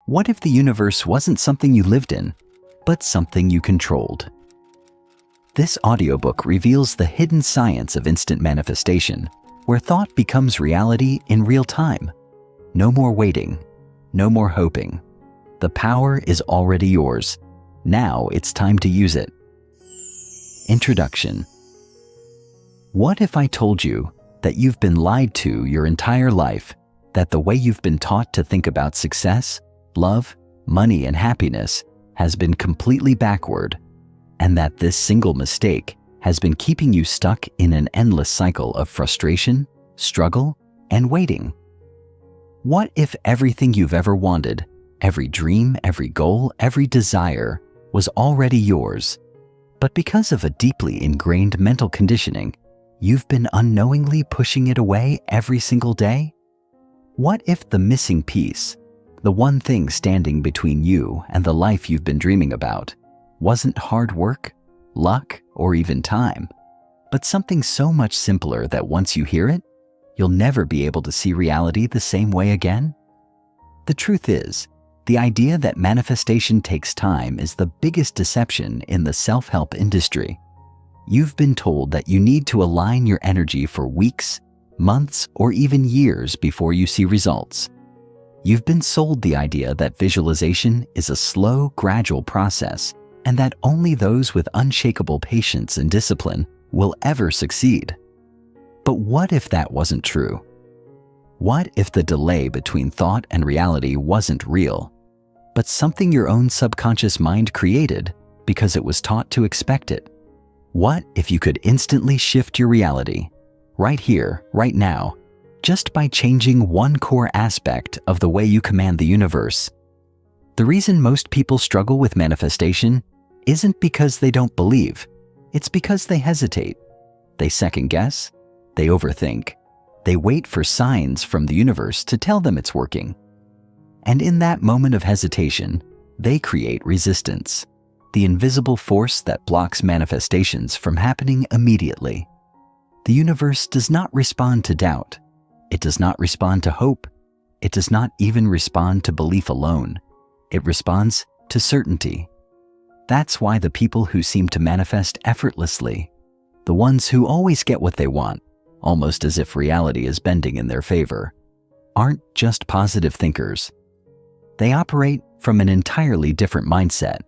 What if the universe wasn't something you lived in, but something you controlled? This audiobook reveals the hidden science of instant manifestation, where thought becomes reality in real time. No more waiting, no more hoping. The power is already yours. Now it's time to use it. Introduction. What if I told you that you've been lied to your entire life, that the way you've been taught to think about success, love, money, and happiness has been completely backward, and that this single mistake has been keeping you stuck in an endless cycle of frustration, struggle, and waiting? What if everything you've ever wanted, every dream, every goal, every desire, was already yours, but because of a deeply ingrained mental conditioning, you've been unknowingly pushing it away every single day? What if the missing piece, the one thing standing between you and the life you've been dreaming about, wasn't hard work, luck, or even time, but something so much simpler that once you hear it, you'll never be able to see reality the same way again? The truth is, the idea that manifestation takes time is the biggest deception in the self-help industry. You've been told that you need to align your energy for weeks, months, or even years before you see results. You've been sold the idea that visualization is a slow, gradual process, and that only those with unshakable patience and discipline will ever succeed. But what if that wasn't true? What if the delay between thought and reality wasn't real, but something your own subconscious mind created because it was taught to expect it? What if you could instantly shift your reality, right here, right now, just by changing one core aspect of the way you command the universe? The reason most people struggle with manifestation isn't because they don't believe. It's because they hesitate. They second guess. They overthink. They wait for signs from the universe to tell them it's working. And in that moment of hesitation, they create resistance, the invisible force that blocks manifestations from happening immediately. The universe does not respond to doubt. It does not respond to hope. It does not even respond to belief alone. It responds to certainty. That's why the people who seem to manifest effortlessly, the ones who always get what they want, almost as if reality is bending in their favor, aren't just positive thinkers. They operate from an entirely different mindset,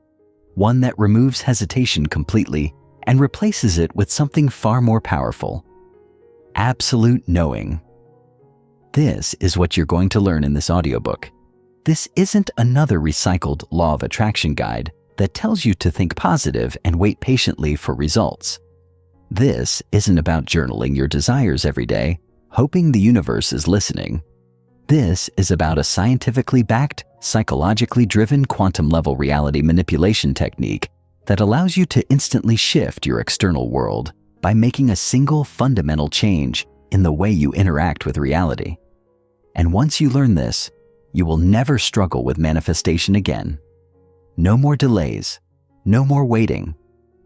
one that removes hesitation completely and replaces it with something far more powerful: absolute knowing. This is what you're going to learn in this audiobook. This isn't another recycled law of attraction guide that tells you to think positive and wait patiently for results. This isn't about journaling your desires every day, hoping the universe is listening. This is about a scientifically backed, psychologically driven quantum-level reality manipulation technique that allows you to instantly shift your external world by making a single fundamental change in the way you interact with reality. And once you learn this, you will never struggle with manifestation again. No more delays, no more waiting,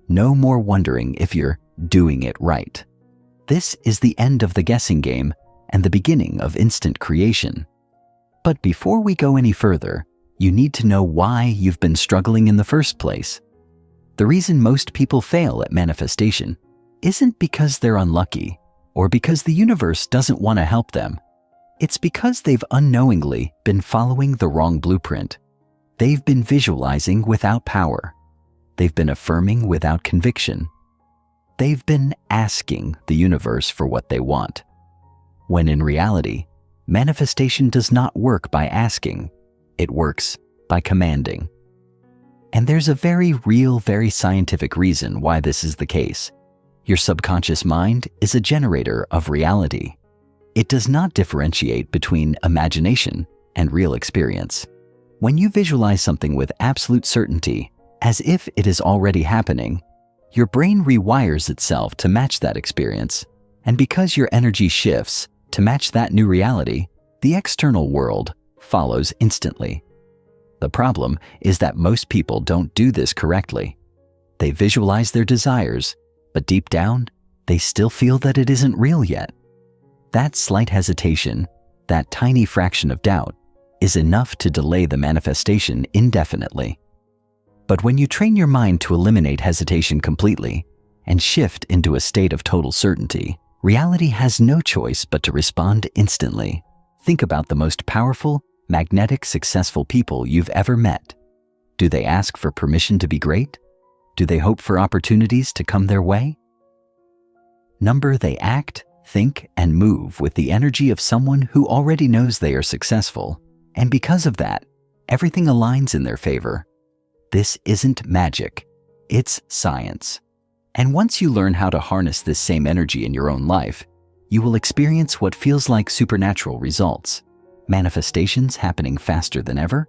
no more wondering if you're doing it right. This is the end of the guessing game and the beginning of instant creation. But before we go any further, you need to know why you've been struggling in the first place. The reason most people fail at manifestation isn't because they're unlucky or because the universe doesn't want to help them. It's because they've unknowingly been following the wrong blueprint. They've been visualizing without power. They've been affirming without conviction. They've been asking the universe for what they want, when in reality, manifestation does not work by asking. It works by commanding. And there's a very real, very scientific reason why this is the case. Your subconscious mind is a generator of reality. It does not differentiate between imagination and real experience. When you visualize something with absolute certainty, as if it is already happening, your brain rewires itself to match that experience. And because your energy shifts to match that new reality, the external world follows instantly. The problem is that most people don't do this correctly. They visualize their desires, but deep down, they still feel that it isn't real yet. That slight hesitation, that tiny fraction of doubt, is enough to delay the manifestation indefinitely. But when you train your mind to eliminate hesitation completely and shift into a state of total certainty, reality has no choice but to respond instantly. Think about the most powerful, magnetic, successful people you've ever met. Do they ask for permission to be great? Do they hope for opportunities to come their way? They act, think, and move with the energy of someone who already knows they are successful, and because of that, everything aligns in their favor. This isn't magic, it's science. And once you learn how to harness this same energy in your own life, you will experience what feels like supernatural results, manifestations happening faster than ever,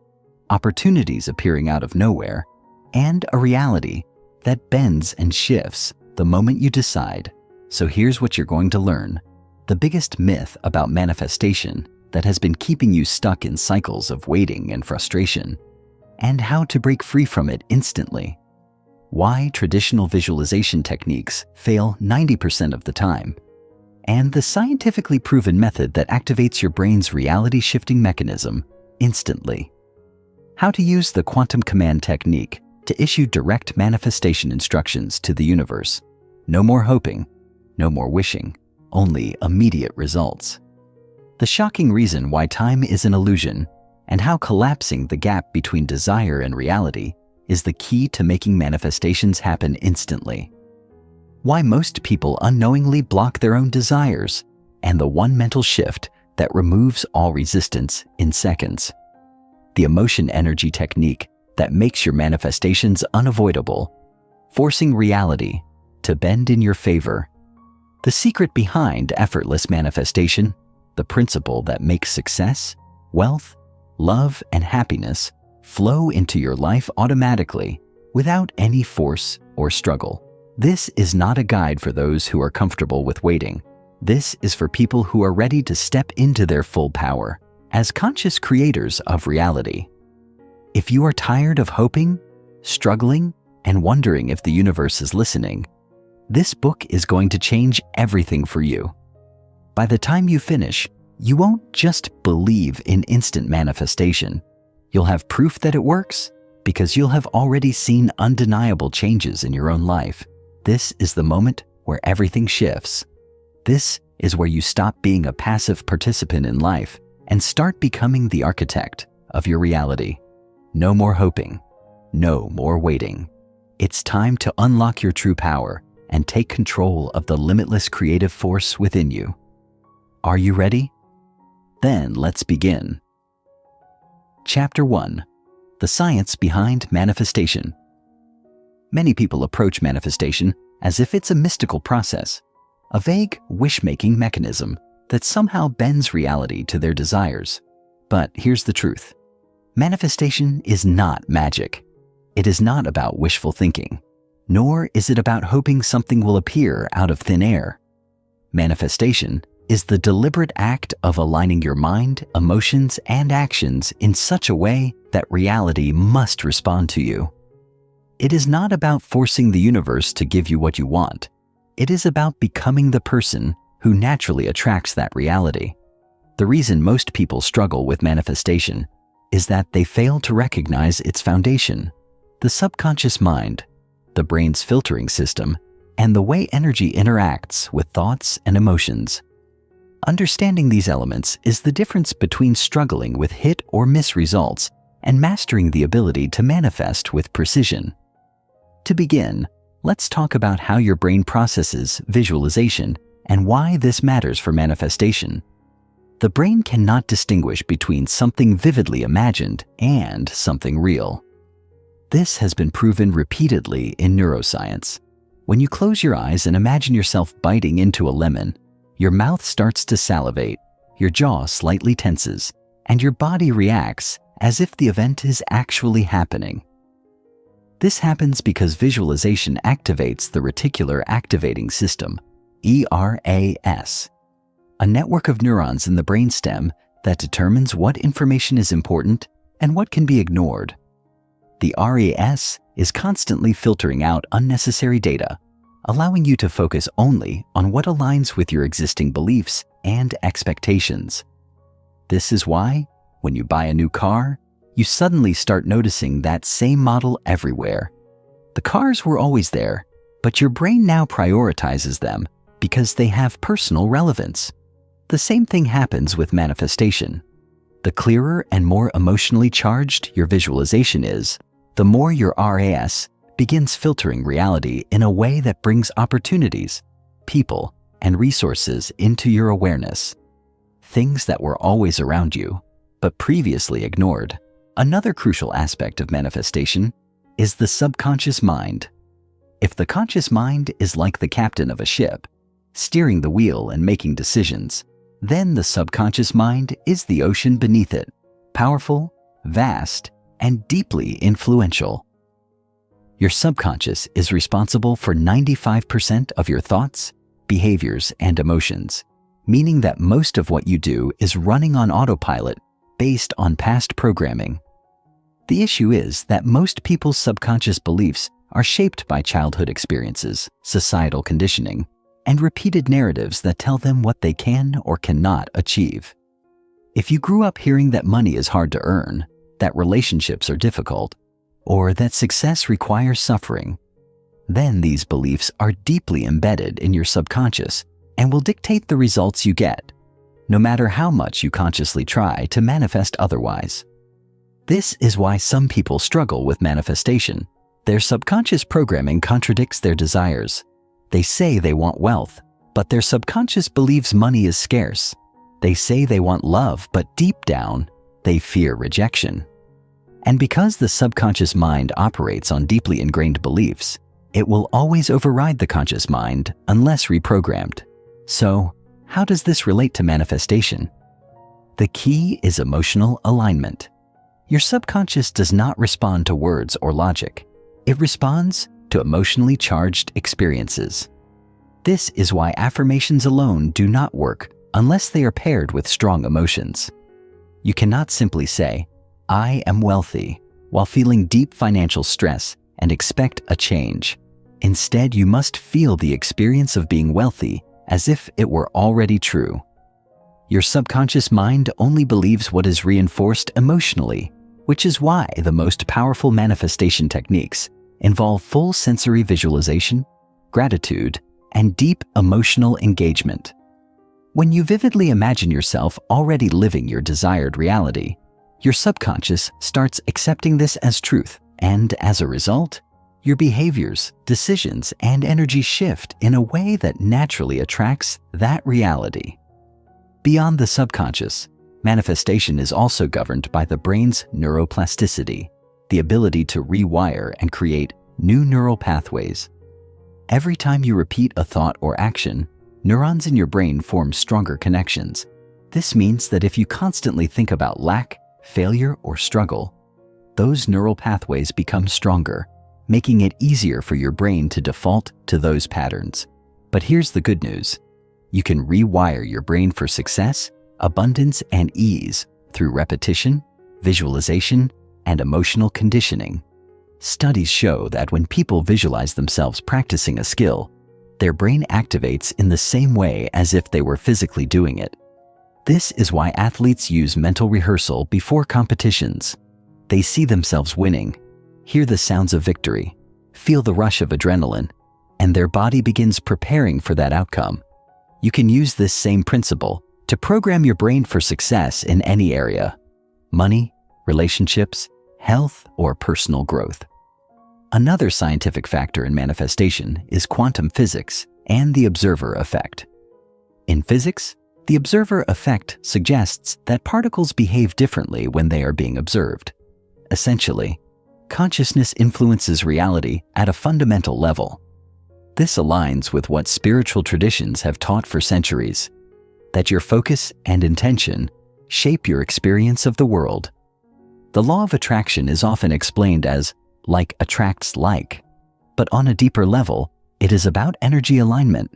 opportunities appearing out of nowhere, and a reality that bends and shifts the moment you decide. So here's what you're going to learn: the biggest myth about manifestation that has been keeping you stuck in cycles of waiting and frustration, and how to break free from it instantly. Why traditional visualization techniques fail 90% of the time, and the scientifically proven method that activates your brain's reality-shifting mechanism instantly. How to use the quantum command technique to issue direct manifestation instructions to the universe. No more hoping, no more wishing, only immediate results. The shocking reason why time is an illusion, and how collapsing the gap between desire and reality is the key to making manifestations happen instantly. Why most people unknowingly block their own desires, and the one mental shift that removes all resistance in seconds. The emotion energy technique that makes your manifestations unavoidable, forcing reality to bend in your favor. The secret behind effortless manifestation, the principle that makes success, wealth, love, and happiness flow into your life automatically without any force or struggle. This is not a guide for those who are comfortable with waiting. This is for people who are ready to step into their full power as conscious creators of reality. If you are tired of hoping, struggling, and wondering if the universe is listening, this book is going to change everything for you. By the time you finish, you won't just believe in instant manifestation. You'll have proof that it works because you'll have already seen undeniable changes in your own life. This is the moment where everything shifts. This is where you stop being a passive participant in life and start becoming the architect of your reality. No more hoping, no more waiting. It's time to unlock your true power and take control of the limitless creative force within you. Are you ready? Then let's begin. Chapter 1: The Science Behind Manifestation. Many people approach manifestation as if it's a mystical process, a vague wish-making mechanism that somehow bends reality to their desires. But here's the truth. Manifestation is not magic. It is not about wishful thinking, nor is it about hoping something will appear out of thin air. Manifestation is the deliberate act of aligning your mind, emotions, and actions in such a way that reality must respond to you. It is not about forcing the universe to give you what you want. It is about becoming the person who naturally attracts that reality. The reason most people struggle with manifestation is that they fail to recognize its foundation, the subconscious mind, the brain's filtering system, and the way energy interacts with thoughts and emotions. Understanding these elements is the difference between struggling with hit or miss results and mastering the ability to manifest with precision. To begin, let's talk about how your brain processes visualization and why this matters for manifestation. The brain cannot distinguish between something vividly imagined and something real. This has been proven repeatedly in neuroscience. When you close your eyes and imagine yourself biting into a lemon, your mouth starts to salivate, your jaw slightly tenses, and your body reacts as if the event is actually happening. This happens because visualization activates the reticular activating system, ERAS, a network of neurons in the brainstem that determines what information is important and what can be ignored. The RAS is constantly filtering out unnecessary data, allowing you to focus only on what aligns with your existing beliefs and expectations. This is why, When you buy a new car, you suddenly start noticing that same model everywhere. The cars were always there, but your brain now prioritizes them because they have personal relevance. The same thing happens with manifestation. The clearer and more emotionally charged your visualization is, the more your RAS begins filtering reality in a way that brings opportunities, people, and resources into your awareness. Things that were always around you, but previously ignored. Another crucial aspect of manifestation is the subconscious mind. If the conscious mind is like the captain of a ship, steering the wheel and making decisions, then the subconscious mind is the ocean beneath it, powerful, vast, and deeply influential. Your subconscious is responsible for 95% of your thoughts, behaviors, and emotions, meaning that most of what you do is running on autopilot based on past programming. The issue is that most people's subconscious beliefs are shaped by childhood experiences, societal conditioning, and repeated narratives that tell them what they can or cannot achieve. If you grew up hearing that money is hard to earn, that relationships are difficult, or that success requires suffering, then these beliefs are deeply embedded in your subconscious and will dictate the results you get, no matter how much you consciously try to manifest otherwise. This is why some people struggle with manifestation. Their subconscious programming contradicts their desires. They say they want wealth, but their subconscious believes money is scarce. They say they want love, but deep down, they fear rejection. And because the subconscious mind operates on deeply ingrained beliefs, it will always override the conscious mind unless reprogrammed. So, how does this relate to manifestation? The key is emotional alignment. Your subconscious does not respond to words or logic. It responds to emotionally charged experiences. This is why affirmations alone do not work unless they are paired with strong emotions. You cannot simply say, "I am wealthy," while feeling deep financial stress and expect a change. Instead, you must feel the experience of being wealthy as if it were already true. Your subconscious mind only believes what is reinforced emotionally, which is why the most powerful manifestation techniques involve full sensory visualization, gratitude, and deep emotional engagement. When you vividly imagine yourself already living your desired reality, your subconscious starts accepting this as truth, and as a result, your behaviors, decisions, and energy shift in a way that naturally attracts that reality. Beyond the subconscious, manifestation is also governed by the brain's neuroplasticity, the ability to rewire and create new neural pathways. Every time you repeat a thought or action, neurons in your brain form stronger connections. This means that if you constantly think about lack, failure, or struggle, those neural pathways become stronger, making it easier for your brain to default to those patterns. But here's the good news. You can rewire your brain for success, abundance, and ease through repetition, visualization, and emotional conditioning. Studies show that when people visualize themselves practicing a skill, their brain activates in the same way as if they were physically doing it. This is why athletes use mental rehearsal before competitions. They see themselves winning, hear the sounds of victory, feel the rush of adrenaline, and their body begins preparing for that outcome. You can use this same principle to program your brain for success in any area: money, relationships, health, or personal growth. Another scientific factor in manifestation is quantum physics and the observer effect. In physics, the observer effect suggests that particles behave differently when they are being observed. Essentially, consciousness influences reality at a fundamental level. This aligns with what spiritual traditions have taught for centuries, that your focus and intention shape your experience of the world. The law of attraction is often explained as like attracts like, but on a deeper level, it is about energy alignment.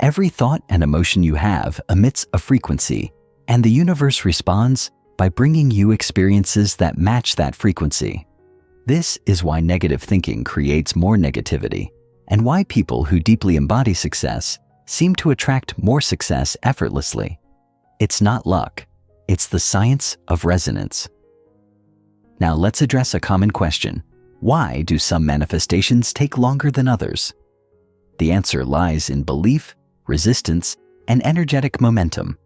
Every thought and emotion you have emits a frequency, and the universe responds by bringing you experiences that match that frequency. This is why negative thinking creates more negativity, and why people who deeply embody success seem to attract more success effortlessly. It's not luck. It's the science of resonance. Now let's address a common question. Why do some manifestations take longer than others? The answer lies in belief, resistance, and energetic momentum.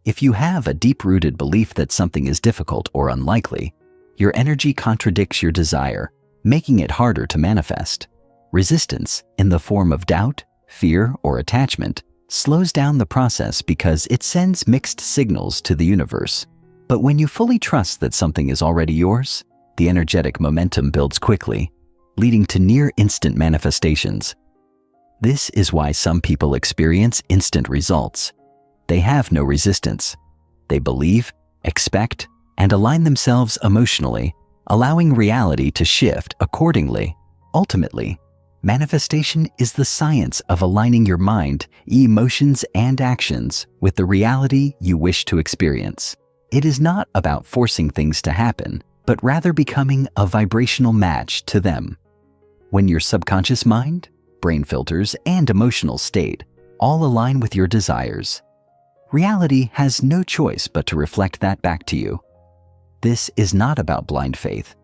If you have a deep-rooted belief that something is difficult or unlikely, your energy contradicts your desire, making it harder to manifest. Resistance, in the form of doubt, fear, or attachment, slows down the process because it sends mixed signals to the universe. But when you fully trust that something is already yours, the energetic momentum builds quickly, leading to near-instant manifestations. This is why some people experience instant results. They have no resistance. They believe, expect, and align themselves emotionally, allowing reality to shift accordingly. Ultimately, manifestation is the science of aligning your mind, emotions, and actions with the reality you wish to experience. It is not about forcing things to happen, but rather becoming a vibrational match to them. When your subconscious mind, brain filters, and emotional state all align with your desires, reality has no choice but to reflect that back to you. This is not about blind faith.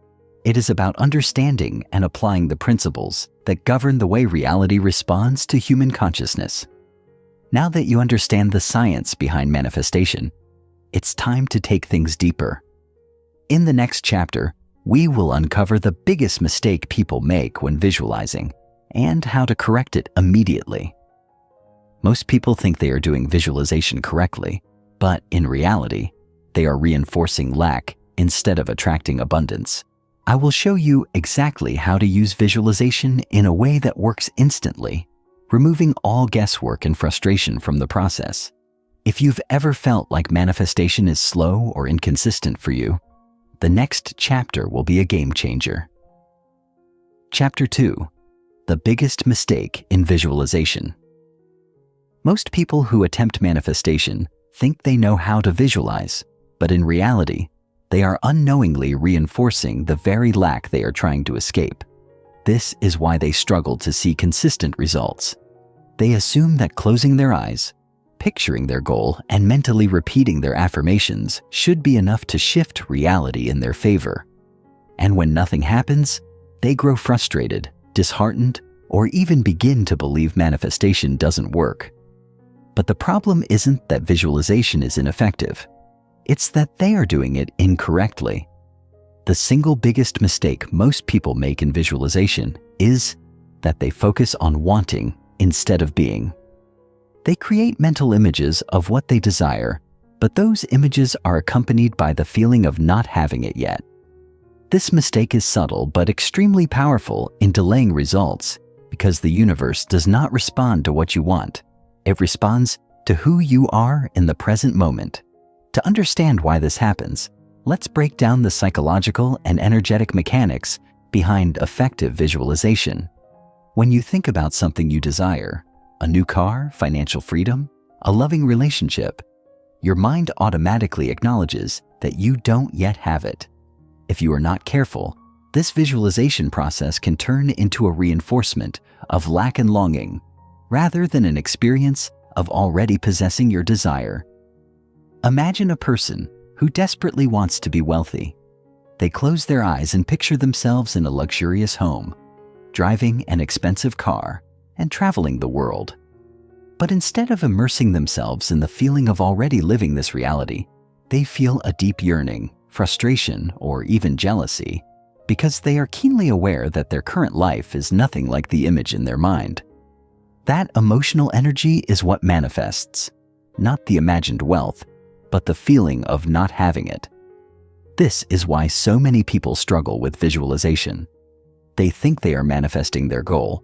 It is about understanding and applying the principles that govern the way reality responds to human consciousness. Now that you understand the science behind manifestation, it's time to take things deeper. In the next chapter, we will uncover the biggest mistake people make when visualizing and how to correct it immediately. Most people think they are doing visualization correctly, but in reality, they are reinforcing lack instead of attracting abundance. I will show you exactly how to use visualization in a way that works instantly, removing all guesswork and frustration from the process. If you've ever felt like manifestation is slow or inconsistent for you, the next chapter will be a game changer. Chapter 2: The biggest mistake in visualization. Most people who attempt manifestation think they know how to visualize, but in reality, they are unknowingly reinforcing the very lack they are trying to escape. This is why they struggle to see consistent results. They assume that closing their eyes, picturing their goal, and mentally repeating their affirmations should be enough to shift reality in their favor. And when nothing happens, they grow frustrated, disheartened, or even begin to believe manifestation doesn't work. But the problem isn't that visualization is ineffective. It's that they are doing it incorrectly. The single biggest mistake most people make in visualization is that they focus on wanting instead of being. They create mental images of what they desire, but those images are accompanied by the feeling of not having it yet. This mistake is subtle but extremely powerful in delaying results because the universe does not respond to what you want. It responds to who you are in the present moment. To understand why this happens, let's break down the psychological and energetic mechanics behind effective visualization. When you think about something you desire, a new car, financial freedom, a loving relationship, your mind automatically acknowledges that you don't yet have it. If you are not careful, this visualization process can turn into a reinforcement of lack and longing, rather than an experience of already possessing your desire. Imagine a person who desperately wants to be wealthy. They close their eyes and picture themselves in a luxurious home, driving an expensive car, and traveling the world. But instead of immersing themselves in the feeling of already living this reality, they feel a deep yearning, frustration, or even jealousy, because they are keenly aware that their current life is nothing like the image in their mind. That emotional energy is what manifests, not the imagined wealth, but the feeling of not having it. This is why so many people struggle with visualization. They think they are manifesting their goal,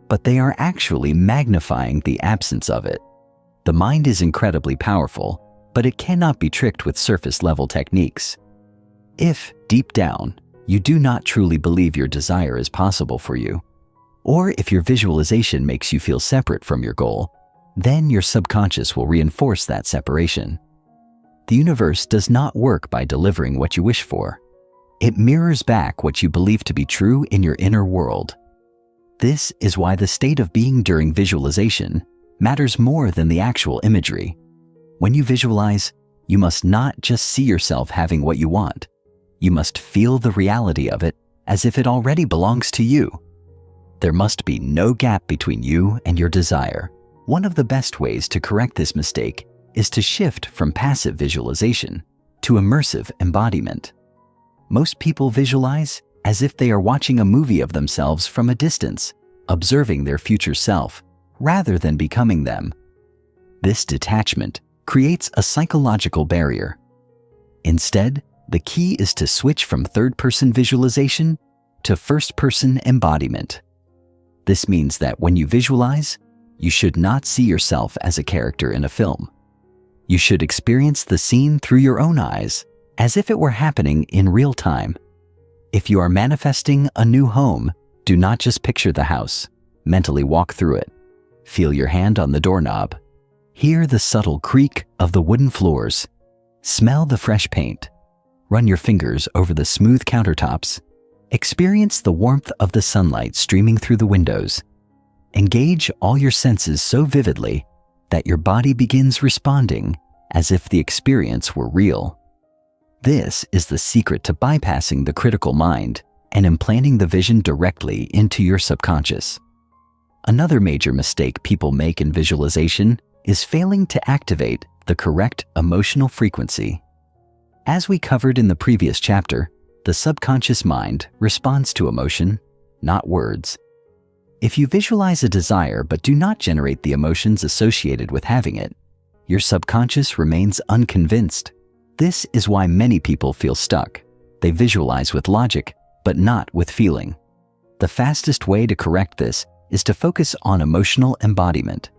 but they are actually magnifying the absence of it. The mind is incredibly powerful, but it cannot be tricked with surface-level techniques. If, deep down, you do not truly believe your desire is possible for you, or if your visualization makes you feel separate from your goal, then your subconscious will reinforce that separation. The universe does not work by delivering what you wish for. It mirrors back what you believe to be true in your inner world. This is why the state of being during visualization matters more than the actual imagery. When you visualize, You must not just see yourself having what you want. You must feel the reality of it as if it already belongs to you. There must be no gap between you and your desire. One of the best ways to correct this mistake is to shift from passive visualization to immersive embodiment. Most people visualize as if they are watching a movie of themselves from a distance, observing their future self, rather than becoming them. This detachment creates a psychological barrier. Instead, the key is to switch from third-person visualization to first-person embodiment. This means that when you visualize, you should not see yourself as a character in a film. You should experience the scene through your own eyes, as if it were happening in real time. If you are manifesting a new home, do not just picture the house. Mentally walk through it. Feel your hand on the doorknob. Hear the subtle creak of the wooden floors. Smell the fresh paint. Run your fingers over the smooth countertops. Experience the warmth of the sunlight streaming through the windows. Engage all your senses so vividly that your body begins responding as if the experience were real. This is the secret to bypassing the critical mind and implanting the vision directly into your subconscious. Another major mistake people make in visualization is failing to activate the correct emotional frequency. As we covered in the previous chapter, the subconscious mind responds to emotion, not words. If you visualize a desire but do not generate the emotions associated with having it, your subconscious remains unconvinced. This is why many people feel stuck. They visualize with logic, but not with feeling. The fastest way to correct this is to focus on emotional embodiment.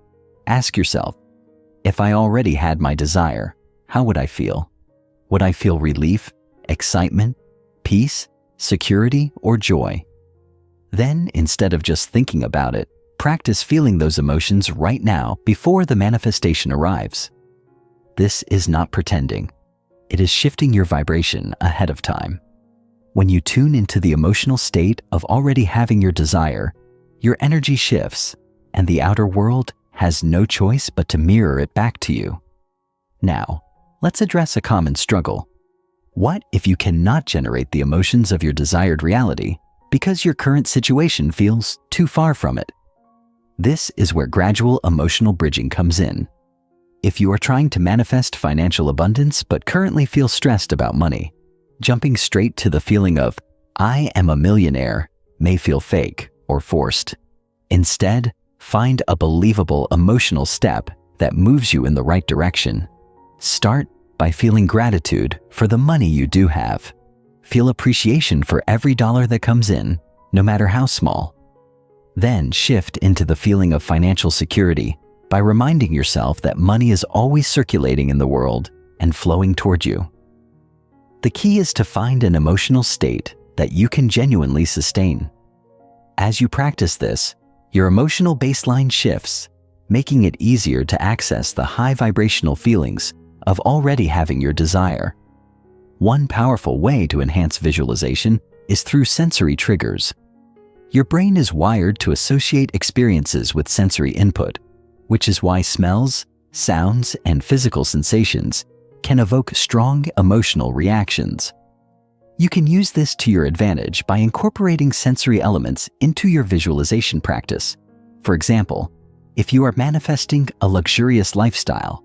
Ask yourself, if I already had my desire, how would I feel? Would I feel relief, excitement, peace, security, or joy? Then, instead of just thinking about it, practice feeling those emotions right now before the manifestation arrives. This is not pretending. It is shifting your vibration ahead of time. When you tune into the emotional state of already having your desire, your energy shifts, and the outer world has no choice but to mirror it back to you. Now, let's address a common struggle. What if you cannot generate the emotions of your desired reality because your current situation feels too far from it? This is where gradual emotional bridging comes in. If you are trying to manifest financial abundance but currently feel stressed about money, jumping straight to the feeling of, I am a millionaire, may feel fake or forced. Instead, find a believable emotional step that moves you in the right direction. Start by feeling gratitude for the money you do have. Feel appreciation for every dollar that comes in, no matter how small. Then shift into the feeling of financial security by reminding yourself that money is always circulating in the world and flowing toward you. The key is to find an emotional state that you can genuinely sustain. As you practice this, your emotional baseline shifts, making it easier to access the high vibrational feelings of already having your desire. One powerful way to enhance visualization is through sensory triggers. Your brain is wired to associate experiences with sensory input, which is why smells, sounds, and physical sensations can evoke strong emotional reactions. You can use this to your advantage by incorporating sensory elements into your visualization practice. For example, if you are manifesting a luxurious lifestyle,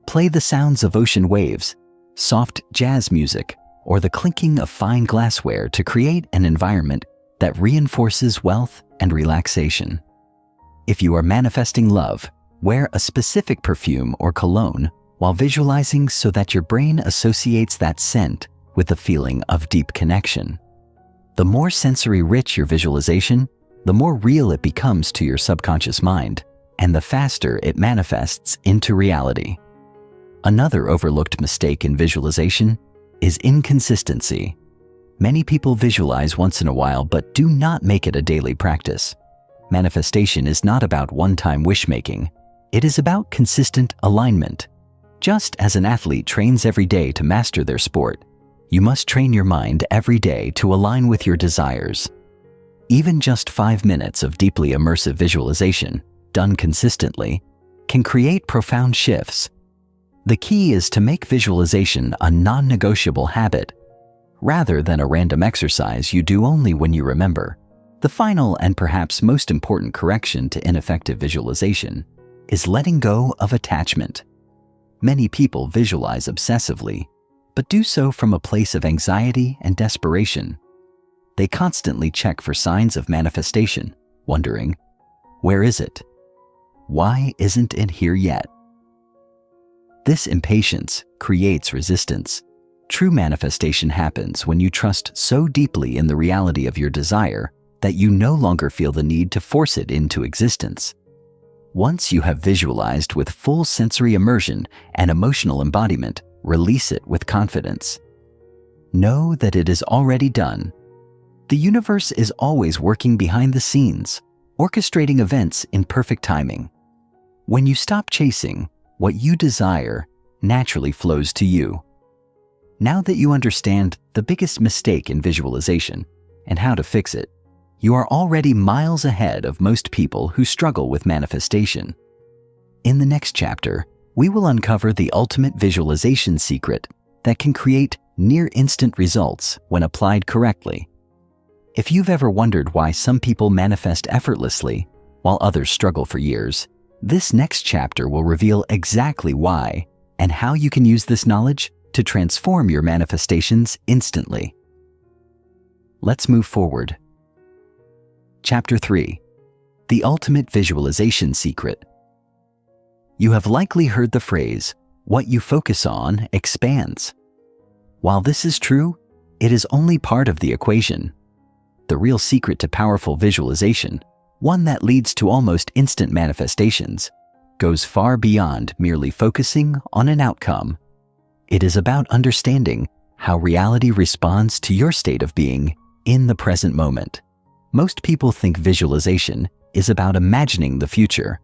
play the sounds of ocean waves, soft jazz music, or the clinking of fine glassware to create an environment that reinforces wealth and relaxation. If you are manifesting love, wear a specific perfume or cologne while visualizing so that your brain associates that scent with the feeling of deep connection. The more sensory rich your visualization, the more real it becomes to your subconscious mind, and the faster it manifests into reality. Another overlooked mistake in visualization is inconsistency. Many people visualize once in a while but do not make it a daily practice. Manifestation is not about one-time wish-making. It is about consistent alignment. Just as an athlete trains every day to master their sport, you must train your mind every day to align with your desires. Even just 5 minutes of deeply immersive visualization, done consistently, can create profound shifts. The key is to make visualization a non-negotiable habit, rather than a random exercise you do only when you remember. The final and perhaps most important correction to ineffective visualization is letting go of attachment. Many people visualize obsessively, but do so from a place of anxiety and desperation. They constantly check for signs of manifestation, wondering, where is it? Why isn't it here yet? This impatience creates resistance. True manifestation happens when you trust so deeply in the reality of your desire that you no longer feel the need to force it into existence. Once you have visualized with full sensory immersion and emotional embodiment, release it with confidence. Know that it is already done. The universe is always working behind the scenes, orchestrating events in perfect timing. When you stop chasing, what you desire naturally flows to you. Now that you understand the biggest mistake in visualization and how to fix it, you are already miles ahead of most people who struggle with manifestation. In the next chapter, we will uncover the ultimate visualization secret that can create near-instant results when applied correctly. If you've ever wondered why some people manifest effortlessly while others struggle for years, this next chapter will reveal exactly why and how you can use this knowledge to transform your manifestations instantly. Let's move forward. Chapter 3. The Ultimate Visualization Secret. You have likely heard the phrase, "What you focus on expands." While this is true, it is only part of the equation. The real secret to powerful visualization, one that leads to almost instant manifestations, goes far beyond merely focusing on an outcome. It is about understanding how reality responds to your state of being in the present moment. Most people think visualization is about imagining the future,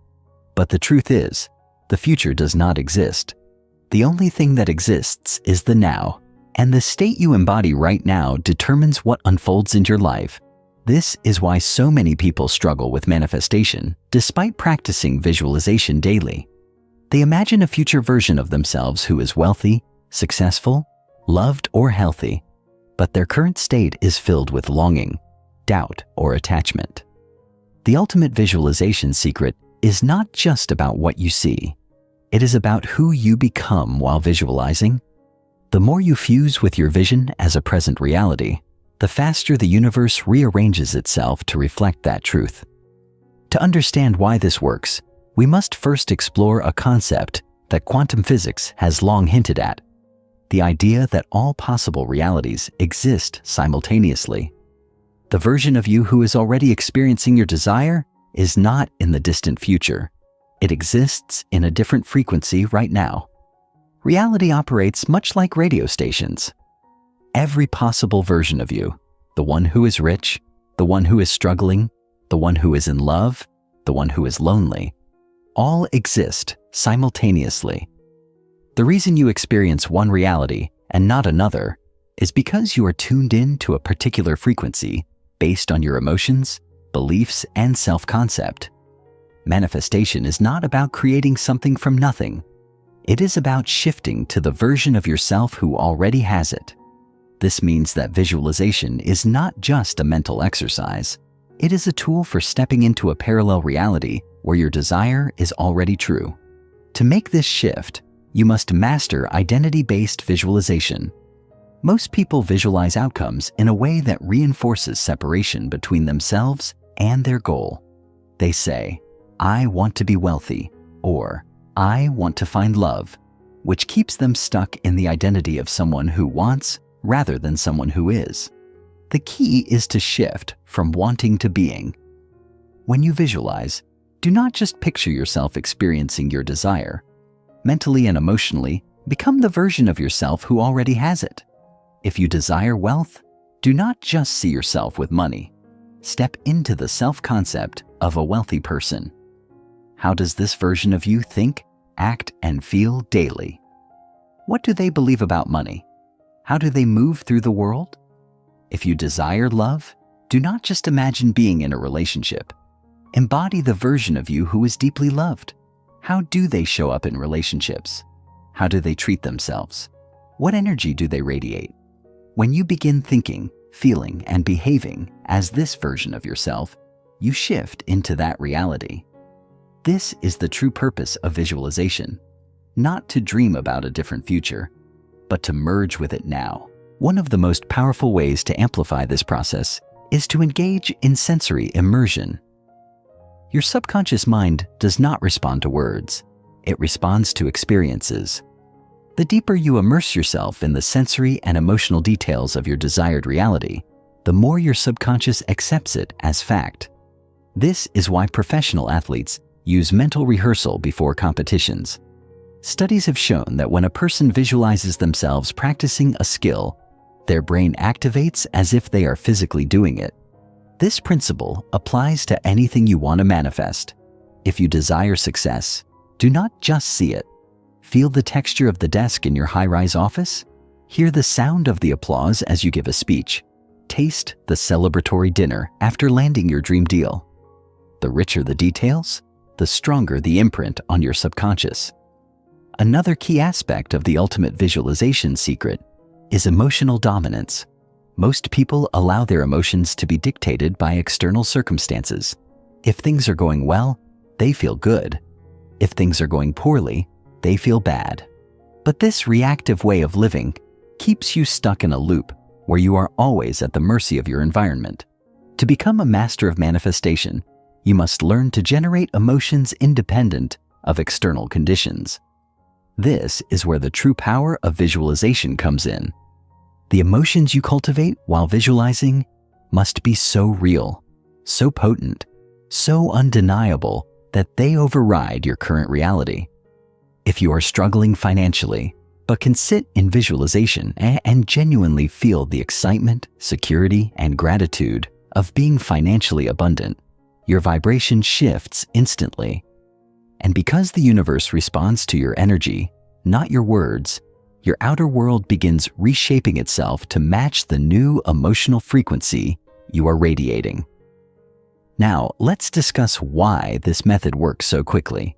but the truth is, the future does not exist. The only thing that exists is the now, and the state you embody right now determines what unfolds in your life. This is why so many people struggle with manifestation despite practicing visualization daily. They imagine a future version of themselves who is wealthy, successful, loved, or healthy, but their current state is filled with longing, doubt, or attachment. The ultimate visualization secret is not just about what you see. It is about who you become while visualizing. The more you fuse with your vision as a present reality, the faster the universe rearranges itself to reflect that truth. To understand why this works, we must first explore a concept that quantum physics has long hinted at: the idea that all possible realities exist simultaneously. The version of you who is already experiencing your desire is not in the distant future. It exists in a different frequency right now. Reality operates much like radio stations. Every possible version of you, the one who is rich, the one who is struggling, the one who is in love, the one who is lonely, all exist simultaneously. The reason you experience one reality and not another is because you are tuned in to a particular frequency based on your emotions, beliefs, and self-concept. Manifestation is not about creating something from nothing. It is about shifting to the version of yourself who already has it. This means that visualization is not just a mental exercise. It is a tool for stepping into a parallel reality where your desire is already true. To make this shift, you must master identity-based visualization. Most people visualize outcomes in a way that reinforces separation between themselves and their goal. They say, "I want to be wealthy," or "I want to find love," which keeps them stuck in the identity of someone who wants rather than someone who is. The key is to shift from wanting to being. When you visualize, do not just picture yourself experiencing your desire. Mentally and emotionally, become the version of yourself who already has it. If you desire wealth, do not just see yourself with money. Step into the self-concept of a wealthy person. How does this version of you think, act, and feel daily? What do they believe about money? How do they move through the world? If you desire love, do not just imagine being in a relationship. Embody the version of you who is deeply loved. How do they show up in relationships? How do they treat themselves? What energy do they radiate? When you begin thinking, feeling, and behaving as this version of yourself, you shift into that reality. This is the true purpose of visualization, not to dream about a different future, but to merge with it now. One of the most powerful ways to amplify this process is to engage in sensory immersion. Your subconscious mind does not respond to words. It responds to experiences. The deeper you immerse yourself in the sensory and emotional details of your desired reality, the more your subconscious accepts it as fact. This is why professional athletes use mental rehearsal before competitions. Studies have shown that when a person visualizes themselves practicing a skill, their brain activates as if they are physically doing it. This principle applies to anything you want to manifest. If you desire success, do not just see it. Feel the texture of the desk in your high-rise office. Hear the sound of the applause as you give a speech. Taste the celebratory dinner after landing your dream deal. The richer the details, the stronger the imprint on your subconscious. Another key aspect of the ultimate visualization secret is emotional dominance. Most people allow their emotions to be dictated by external circumstances. If things are going well, they feel good. If things are going poorly, they feel bad. But this reactive way of living keeps you stuck in a loop where you are always at the mercy of your environment. To become a master of manifestation, you must learn to generate emotions independent of external conditions. This is where the true power of visualization comes in. The emotions you cultivate while visualizing must be so real, so potent, so undeniable that they override your current reality. If you are struggling financially, but can sit in visualization and genuinely feel the excitement, security, and gratitude of being financially abundant, your vibration shifts instantly. And because the universe responds to your energy, not your words, your outer world begins reshaping itself to match the new emotional frequency you are radiating. Now, let's discuss why this method works so quickly.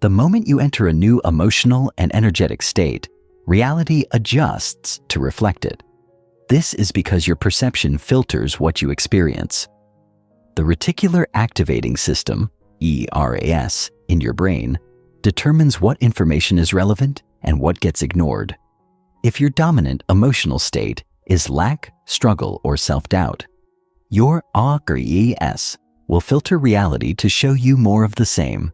The moment you enter a new emotional and energetic state, reality adjusts to reflect it. This is because your perception filters what you experience. The reticular activating system, ERAS, in your brain determines what information is relevant and what gets ignored. If your dominant emotional state is lack, struggle, or self-doubt, your ERAS will filter reality to show you more of the same.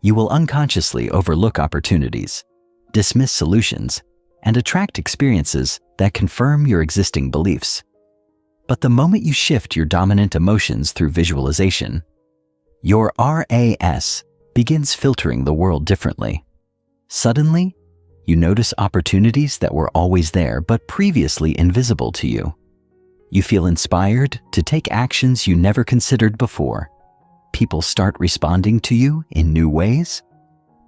You will unconsciously overlook opportunities, dismiss solutions, and attract experiences that confirm your existing beliefs. But the moment you shift your dominant emotions through visualization, your RAS begins filtering the world differently. Suddenly, you notice opportunities that were always there but previously invisible to you. You feel inspired to take actions you never considered before. People start responding to you in new ways.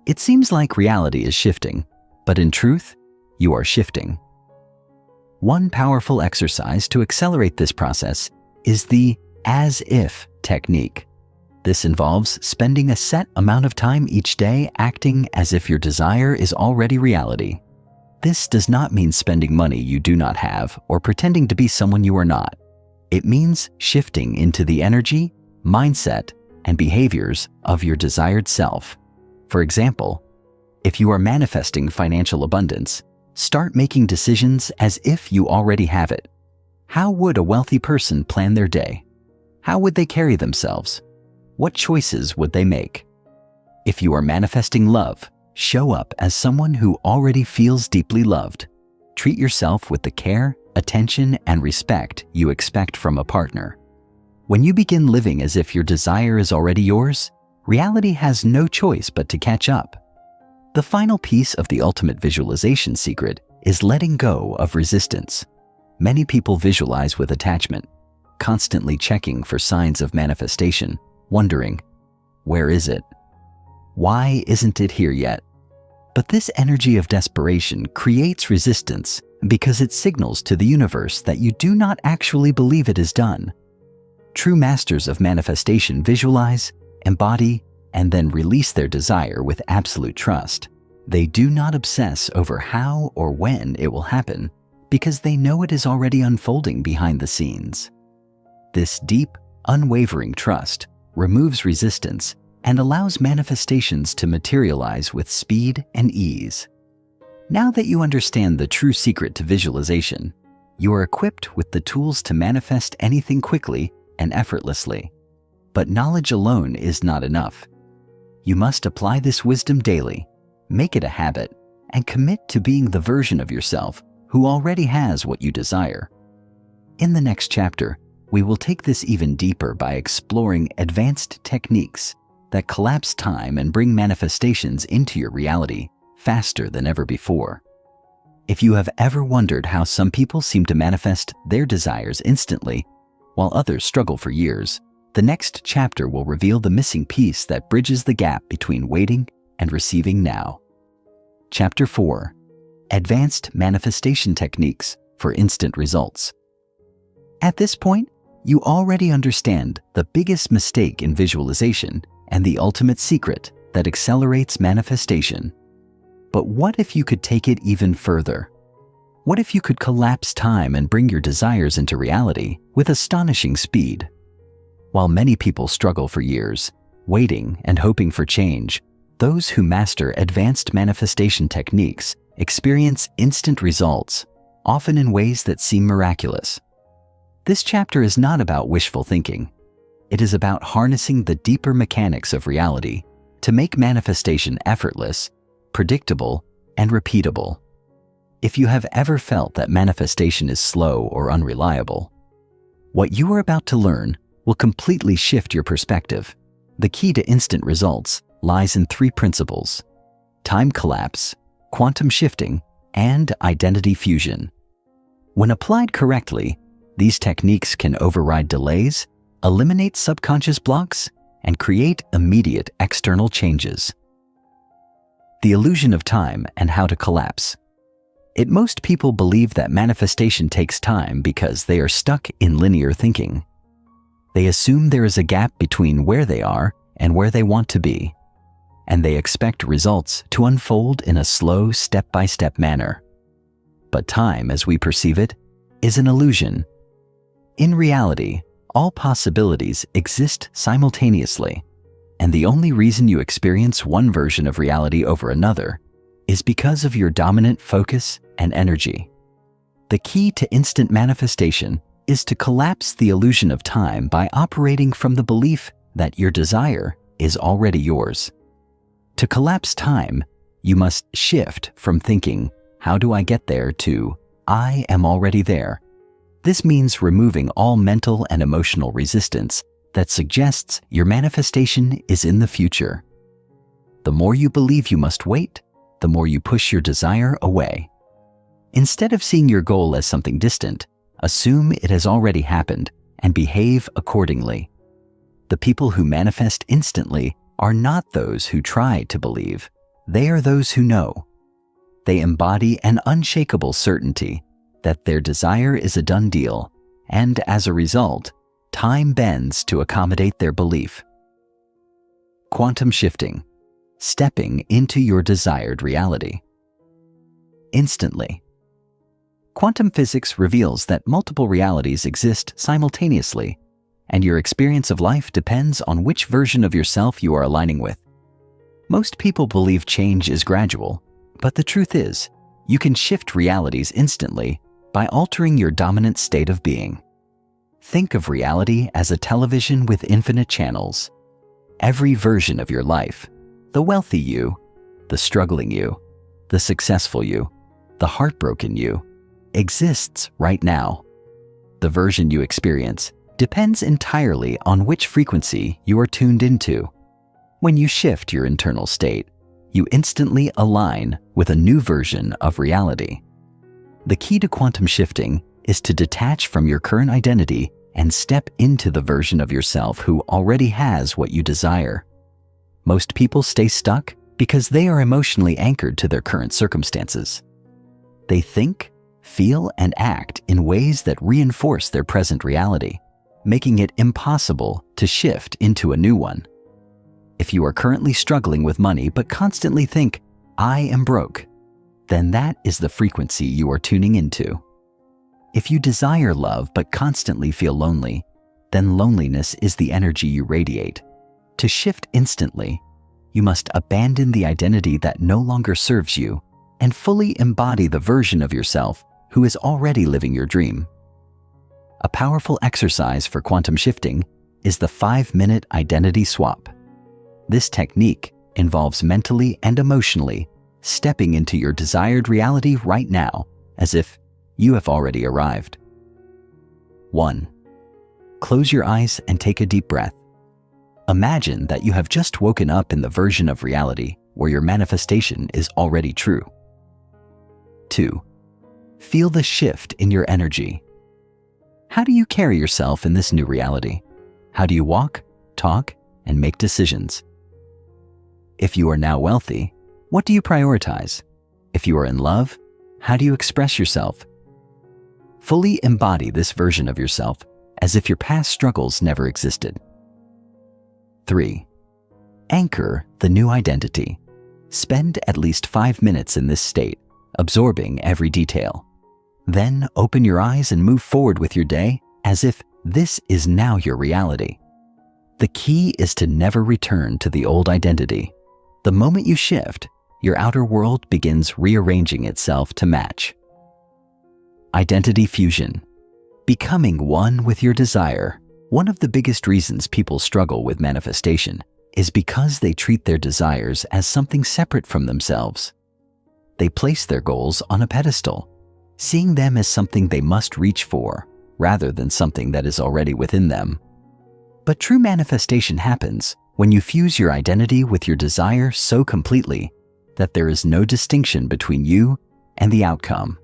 It seems like reality is shifting, but in truth, you are shifting. One powerful exercise to accelerate this process is the as-if technique. This involves spending a set amount of time each day acting as if your desire is already reality. This does not mean spending money you do not have or pretending to be someone you are not. It means shifting into the energy, mindset, and behaviors of your desired self. For example, if you are manifesting financial abundance, start making decisions as if you already have it. How would a wealthy person plan their day? How would they carry themselves? What choices would they make? If you are manifesting love, show up as someone who already feels deeply loved. Treat yourself with the care, attention, and respect you expect from a partner. When you begin living as if your desire is already yours, reality has no choice but to catch up. The final piece of the ultimate visualization secret is letting go of resistance. Many people visualize with attachment, constantly checking for signs of manifestation, wondering, where is it? Why isn't it here yet? But this energy of desperation creates resistance because it signals to the universe that you do not actually believe it is done. True masters of manifestation visualize, embody, and then release their desire with absolute trust. They do not obsess over how or when it will happen because they know it is already unfolding behind the scenes. This deep, unwavering trust removes resistance and allows manifestations to materialize with speed and ease. Now that you understand the true secret to visualization, you are equipped with the tools to manifest anything quickly and effortlessly. But knowledge alone is not enough. You must apply this wisdom daily, make it a habit, and commit to being the version of yourself who already has what you desire. In the next chapter, we will take this even deeper by exploring advanced techniques that collapse time and bring manifestations into your reality faster than ever before. If you have ever wondered how some people seem to manifest their desires instantly, while others struggle for years, the next chapter will reveal the missing piece that bridges the gap between waiting and receiving now. Chapter 4: Advanced Manifestation Techniques for Instant Results. At this point, you already understand the biggest mistake in visualization and the ultimate secret that accelerates manifestation. But what if you could take it even further? What if you could collapse time and bring your desires into reality with astonishing speed? While many people struggle for years, waiting and hoping for change, those who master advanced manifestation techniques experience instant results, often in ways that seem miraculous. This chapter is not about wishful thinking. It is about harnessing the deeper mechanics of reality to make manifestation effortless, predictable, and repeatable. If you have ever felt that manifestation is slow or unreliable, what you are about to learn will completely shift your perspective. The key to instant results lies in 3 principles: time collapse, quantum shifting, and identity fusion. When applied correctly, these techniques can override delays, eliminate subconscious blocks, and create immediate external changes. The illusion of time and how to collapse. Most people believe that manifestation takes time because they are stuck in linear thinking. They assume there is a gap between where they are and where they want to be, and they expect results to unfold in a slow, step-by-step manner. But time, as we perceive it, is an illusion. In reality, all possibilities exist simultaneously, and the only reason you experience one version of reality over another is because of your dominant focus and energy. The key to instant manifestation is to collapse the illusion of time by operating from the belief that your desire is already yours. To collapse time, you must shift from thinking, "How do I get there?" to "I am already there." This means removing all mental and emotional resistance that suggests your manifestation is in the future. The more you believe you must wait, the more you push your desire away. Instead of seeing your goal as something distant, assume it has already happened and behave accordingly. The people who manifest instantly are not those who try to believe. They are those who know. They embody an unshakable certainty that their desire is a done deal, and as a result, time bends to accommodate their belief. Quantum shifting, stepping into your desired reality. Instantly. Quantum physics reveals that multiple realities exist simultaneously, and your experience of life depends on which version of yourself you are aligning with. Most people believe change is gradual, but the truth is, you can shift realities instantly by altering your dominant state of being. Think of reality as a television with infinite channels. Every version of your life, the wealthy you, the struggling you, the successful you, the heartbroken you, exists right now. The version you experience depends entirely on which frequency you are tuned into. When you shift your internal state, you instantly align with a new version of reality. The key to quantum shifting is to detach from your current identity and step into the version of yourself who already has what you desire. Most people stay stuck because they are emotionally anchored to their current circumstances. They think, feel, and act in ways that reinforce their present reality, making it impossible to shift into a new one. If you are currently struggling with money but constantly think, I am broke, then that is the frequency you are tuning into. If you desire love but constantly feel lonely, then loneliness is the energy you radiate. To shift instantly, you must abandon the identity that no longer serves you and fully embody the version of yourself who is already living your dream. A powerful exercise for quantum shifting is the 5-minute identity swap. This technique involves mentally and emotionally stepping into your desired reality right now, as if you have already arrived. 1. Close your eyes and take a deep breath. Imagine that you have just woken up in the version of reality where your manifestation is already true. 2. Feel the shift in your energy. How do you carry yourself in this new reality? How do you walk, talk, and make decisions? If you are now wealthy, what do you prioritize? If you are in love, how do you express yourself? Fully embody this version of yourself as if your past struggles never existed. 3. Anchor the new identity. Spend at least 5 minutes in this state, absorbing every detail. Then open your eyes and move forward with your day as if this is now your reality. The key is to never return to the old identity. The moment you shift, your outer world begins rearranging itself to match. Identity fusion. Becoming one with your desire. One of the biggest reasons people struggle with manifestation is because they treat their desires as something separate from themselves. They place their goals on a pedestal, seeing them as something they must reach for, rather than something that is already within them. But true manifestation happens when you fuse your identity with your desire so completely that there is no distinction between you and the outcome.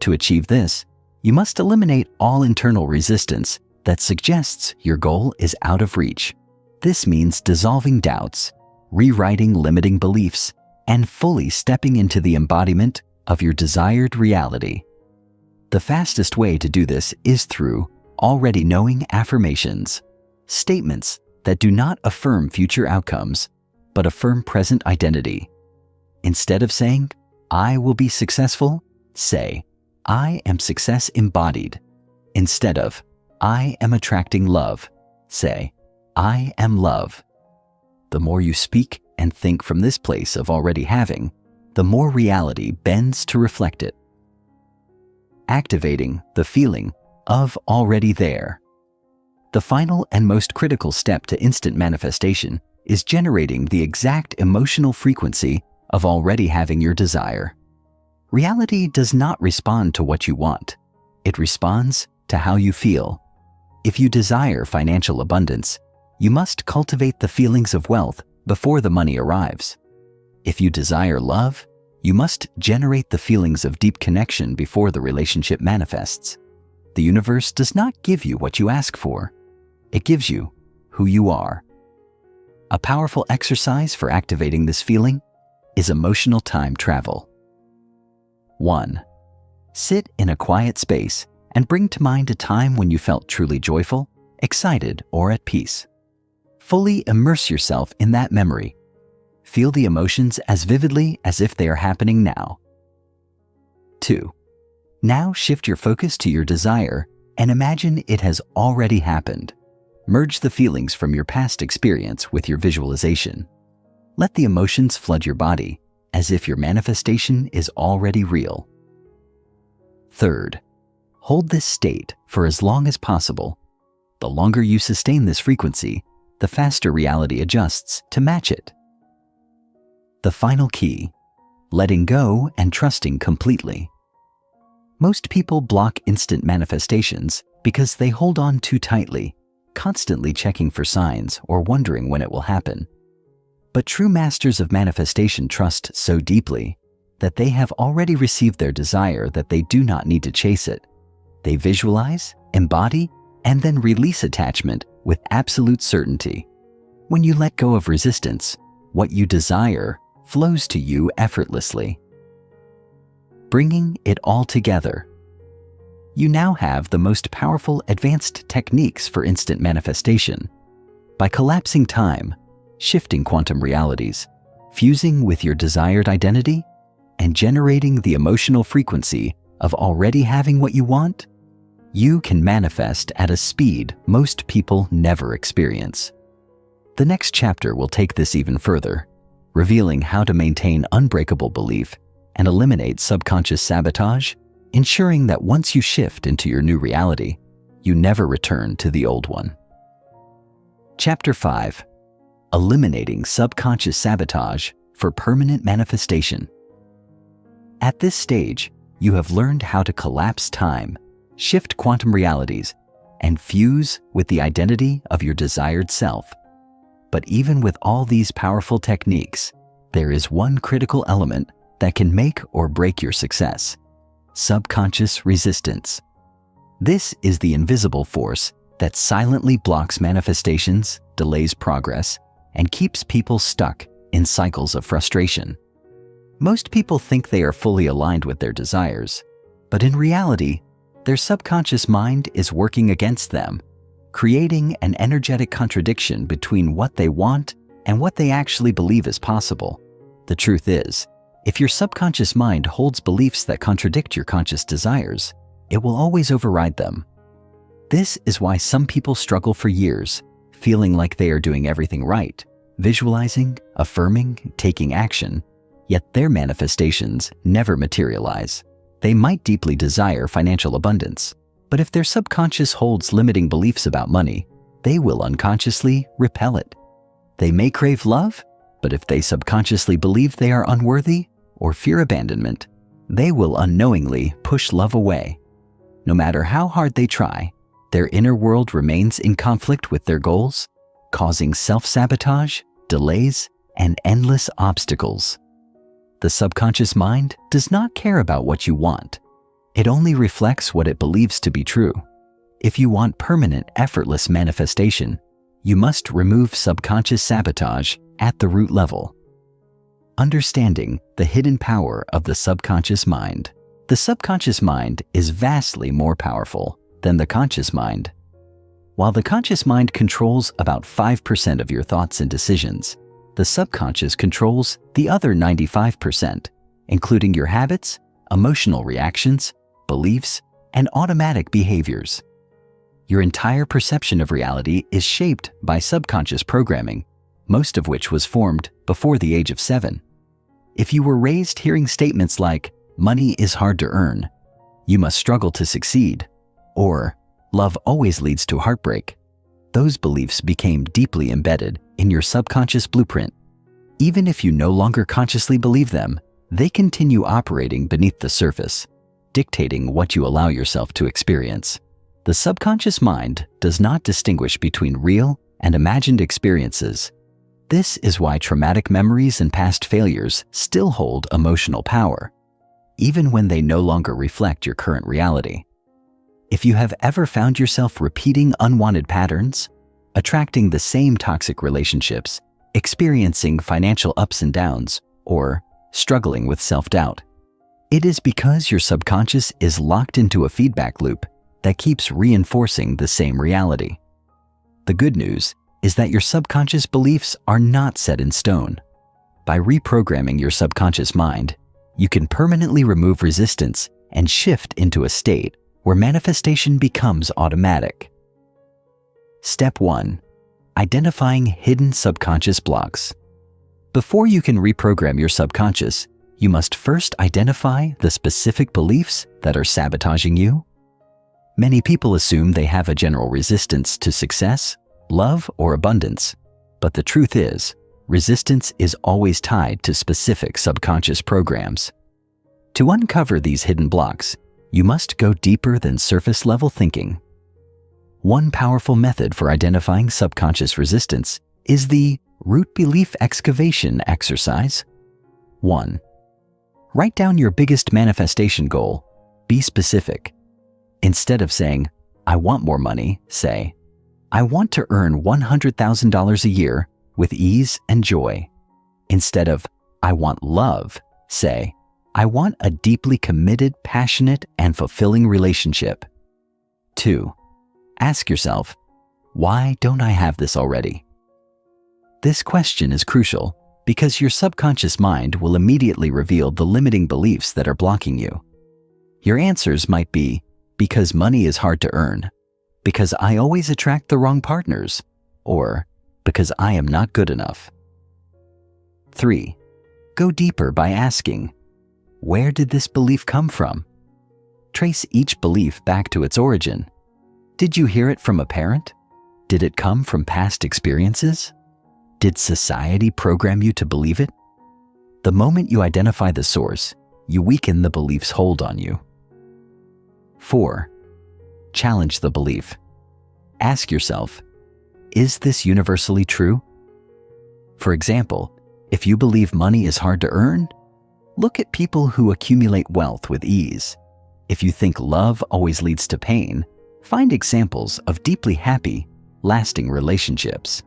To achieve this, you must eliminate all internal resistance that suggests your goal is out of reach. This means dissolving doubts, rewriting limiting beliefs, and fully stepping into the embodiment of your desired reality. The fastest way to do this is through already knowing affirmations, statements that do not affirm future outcomes, but affirm present identity. Instead of saying, I will be successful, say, I am success embodied. Instead of, I am attracting love, say, I am love. The more you speak and think from this place of already having, the more reality bends to reflect it. Activating the feeling of already there. The final and most critical step to instant manifestation is generating the exact emotional frequency of already having your desire. Reality does not respond to what you want. It responds to how you feel. If you desire financial abundance, you must cultivate the feelings of wealth before the money arrives. If you desire love, you must generate the feelings of deep connection before the relationship manifests. The universe does not give you what you ask for. It gives you who you are. A powerful exercise for activating this feeling is emotional time travel. 1. Sit in a quiet space and bring to mind a time when you felt truly joyful, excited, or at peace. Fully immerse yourself in that memory. Feel the emotions as vividly as if they are happening now. 2. Now shift your focus to your desire and imagine it has already happened. Merge the feelings from your past experience with your visualization. Let the emotions flood your body as if your manifestation is already real. 3rd, hold this state for as long as possible. The longer you sustain this frequency, the faster reality adjusts to match it. The final key, letting go and trusting completely. Most people block instant manifestations because they hold on too tightly, constantly checking for signs or wondering when it will happen. But true masters of manifestation trust so deeply that they have already received their desire that they do not need to chase it. They visualize, embody, and then release attachment with absolute certainty. When you let go of resistance, what you desire flows to you effortlessly. Bringing it all together. You now have the most powerful advanced techniques for instant manifestation. By collapsing time, shifting quantum realities, fusing with your desired identity and generating the emotional frequency of already having what you want, you can manifest at a speed most people never experience. The next chapter will take this even further, revealing how to maintain unbreakable belief and eliminate subconscious sabotage, ensuring that once you shift into your new reality, you never return to the old one. Chapter 5. Eliminating Subconscious Sabotage for Permanent Manifestation. At this stage, you have learned how to collapse time, shift quantum realities, and fuse with the identity of your desired self. But even with all these powerful techniques, there is one critical element that can make or break your success: subconscious resistance. This is the invisible force that silently blocks manifestations, delays progress, and keeps people stuck in cycles of frustration. Most people think they are fully aligned with their desires, but in reality, their subconscious mind is working against them, creating an energetic contradiction between what they want and what they actually believe is possible. The truth is, if your subconscious mind holds beliefs that contradict your conscious desires, it will always override them. This is why some people struggle for years, feeling like they are doing everything right, visualizing, affirming, taking action, yet their manifestations never materialize. They might deeply desire financial abundance, but if their subconscious holds limiting beliefs about money, they will unconsciously repel it. They may crave love, but if they subconsciously believe they are unworthy or fear abandonment, they will unknowingly push love away. No matter how hard they try, their inner world remains in conflict with their goals, causing self-sabotage, delays, and endless obstacles. The subconscious mind does not care about what you want. It only reflects what it believes to be true. If you want permanent, effortless manifestation, you must remove subconscious sabotage at the root level. Understanding the hidden power of the subconscious mind. The subconscious mind is vastly more powerful than the conscious mind. While the conscious mind controls about 5% of your thoughts and decisions, the subconscious controls the other 95%, including your habits, emotional reactions, beliefs, and automatic behaviors. Your entire perception of reality is shaped by subconscious programming, most of which was formed before the age of 7. If you were raised hearing statements like, "Money is hard to earn," "You must struggle to succeed," or "Love always leads to heartbreak," those beliefs became deeply embedded in your subconscious blueprint. Even if you no longer consciously believe them, they continue operating beneath the surface, dictating what you allow yourself to experience. The subconscious mind does not distinguish between real and imagined experiences. This is why traumatic memories and past failures still hold emotional power, even when they no longer reflect your current reality. If you have ever found yourself repeating unwanted patterns, attracting the same toxic relationships, experiencing financial ups and downs, or struggling with self-doubt, it is because your subconscious is locked into a feedback loop that keeps reinforcing the same reality. The good news is that your subconscious beliefs are not set in stone. By reprogramming your subconscious mind, you can permanently remove resistance and shift into a state where manifestation becomes automatic. Step 1. Identifying hidden subconscious blocks. Before you can reprogram your subconscious, you must first identify the specific beliefs that are sabotaging you. Many people assume they have a general resistance to success, love, or abundance, but the truth is, resistance is always tied to specific subconscious programs. To uncover these hidden blocks, you must go deeper than surface-level thinking. One powerful method for identifying subconscious resistance is the root belief excavation exercise. 1. Write down your biggest manifestation goal. Be specific. Instead of saying, "I want more money," say, "I want to earn $100,000 a year with ease and joy." Instead of, "I want love," say, "I want a deeply committed, passionate, and fulfilling relationship." 2. Ask yourself, why don't I have this already? This question is crucial Because your subconscious mind will immediately reveal the limiting beliefs that are blocking you. Your answers might be, because money is hard to earn, because I always attract the wrong partners, or because I am not good enough. 3. Go deeper by asking, where did this belief come from? Trace each belief back to its origin. Did you hear it from a parent? Did it come from past experiences? Did society program you to believe it? The moment you identify the source, you weaken the belief's hold on you. 4. Challenge the belief. Ask yourself, is this universally true? For example, if you believe money is hard to earn, look at people who accumulate wealth with ease. If you think love always leads to pain, find examples of deeply happy, lasting relationships.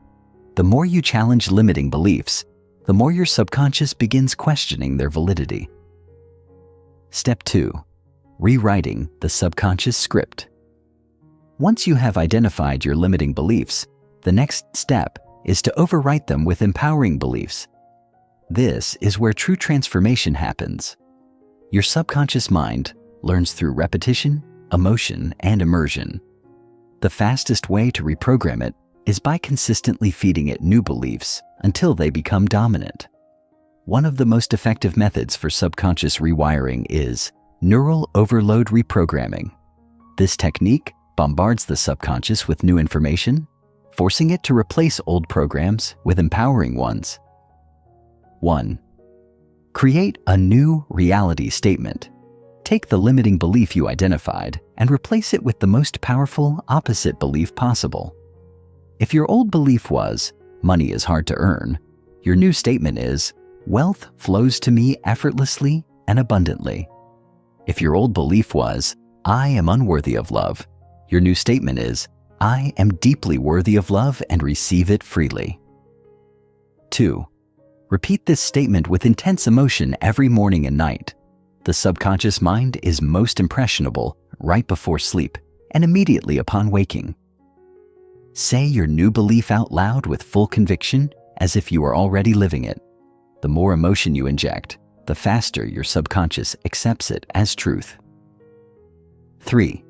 The more you challenge limiting beliefs, the more your subconscious begins questioning their validity. Step 2. Rewriting the subconscious script. Once you have identified your limiting beliefs, the next step is to overwrite them with empowering beliefs. This is where true transformation happens. Your subconscious mind learns through repetition, emotion, and immersion. The fastest way to reprogram it is by consistently feeding it new beliefs until they become dominant. One of the most effective methods for subconscious rewiring is neural overload reprogramming. This technique bombards the subconscious with new information, forcing it to replace old programs with empowering ones. 1. Create a new reality statement. Take the limiting belief you identified and replace it with the most powerful opposite belief possible. If your old belief was, money is hard to earn, your new statement is, wealth flows to me effortlessly and abundantly. If your old belief was, I am unworthy of love, your new statement is, I am deeply worthy of love and receive it freely. 2. Repeat this statement with intense emotion every morning and night. The subconscious mind is most impressionable right before sleep and immediately upon waking. Say your new belief out loud with full conviction as if you are already living it. The more emotion you inject, the faster your subconscious accepts it as truth. 3.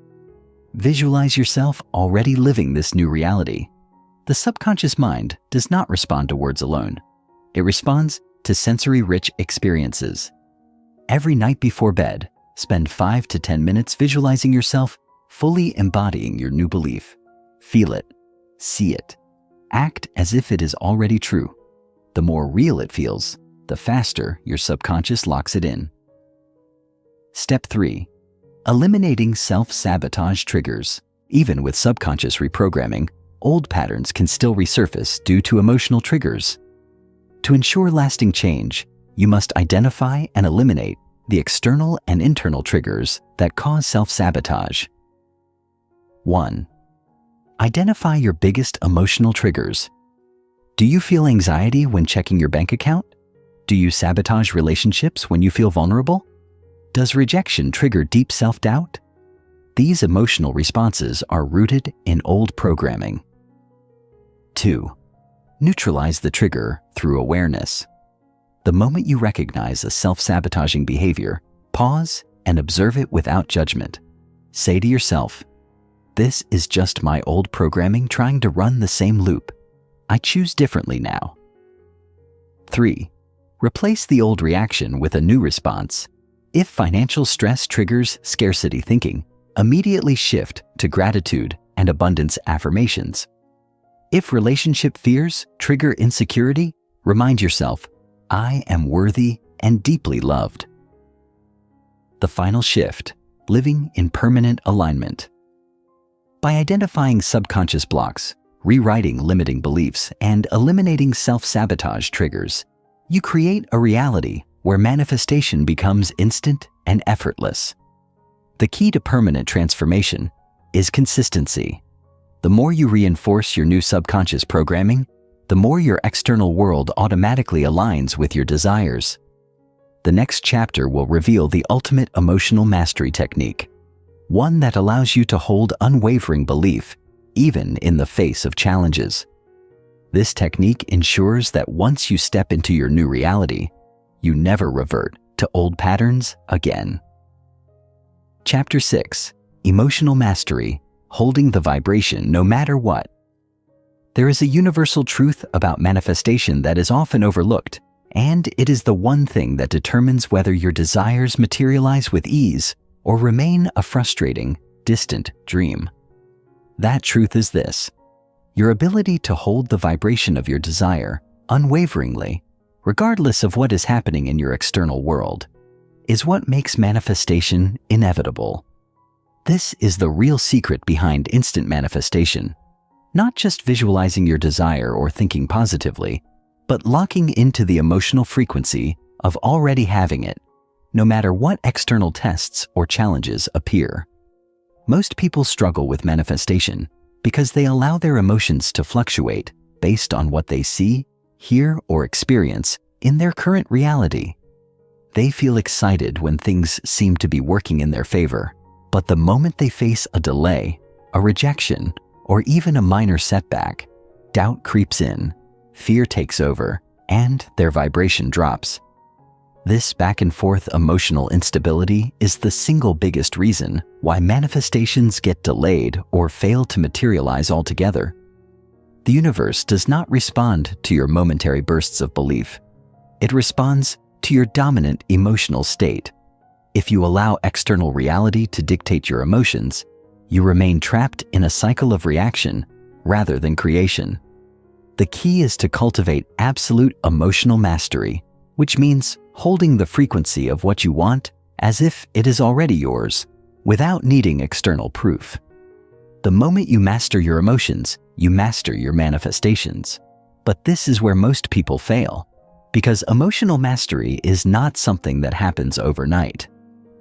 Visualize yourself already living this new reality. The subconscious mind does not respond to words alone. It responds to sensory-rich experiences. Every night before bed, spend 5 to 10 minutes visualizing yourself fully embodying your new belief. Feel it, see it, act as if it is already true. The more real it feels, the faster your subconscious locks it in. Step 3. Eliminating self-sabotage triggers. Even with subconscious reprogramming, old patterns can still resurface due to emotional triggers. To ensure lasting change, you must identify and eliminate the external and internal triggers that cause self-sabotage. 1. Identify your biggest emotional triggers. Do you feel anxiety when checking your bank account? Do you sabotage relationships when you feel vulnerable? Does rejection trigger deep self-doubt? These emotional responses are rooted in old programming. 2. Neutralize the trigger through awareness. The moment you recognize a self-sabotaging behavior, pause and observe it without judgment. Say to yourself, this is just my old programming trying to run the same loop. I choose differently now. 3. Replace the old reaction with a new response. If financial stress triggers scarcity thinking, immediately shift to gratitude and abundance affirmations. If relationship fears trigger insecurity, remind yourself, I am worthy and deeply loved. The final shift, living in permanent alignment. By identifying subconscious blocks, rewriting limiting beliefs, and eliminating self-sabotage triggers, you create a reality where manifestation becomes instant and effortless. The key to permanent transformation is consistency. The more you reinforce your new subconscious programming, the more your external world automatically aligns with your desires. The next chapter will reveal the ultimate emotional mastery technique, one that allows you to hold unwavering belief even in the face of challenges. This technique ensures that once you step into your new reality, you never revert to old patterns again. Chapter 6: Emotional Mastery: Holding the Vibration No Matter What. There is a universal truth about manifestation that is often overlooked, and it is the one thing that determines whether your desires materialize with ease or remain a frustrating, distant dream. That truth is this: your ability to hold the vibration of your desire unwaveringly, regardless of what is happening in your external world, is what makes manifestation inevitable. This is the real secret behind instant manifestation. Not just visualizing your desire or thinking positively, but locking into the emotional frequency of already having it, no matter what external tests or challenges appear. Most people struggle with manifestation because they allow their emotions to fluctuate based on what they see, hear, or experience in their current reality. They feel excited when things seem to be working in their favor, but the moment they face a delay, a rejection, or even a minor setback, doubt creeps in, fear takes over, and their vibration drops. This back-and-forth emotional instability is the single biggest reason why manifestations get delayed or fail to materialize altogether. The universe does not respond to your momentary bursts of belief. It responds to your dominant emotional state. If you allow external reality to dictate your emotions, you remain trapped in a cycle of reaction rather than creation. The key is to cultivate absolute emotional mastery, which means holding the frequency of what you want as if it is already yours, without needing external proof. The moment you master your emotions, you master your manifestations. But this is where most people fail, because emotional mastery is not something that happens overnight.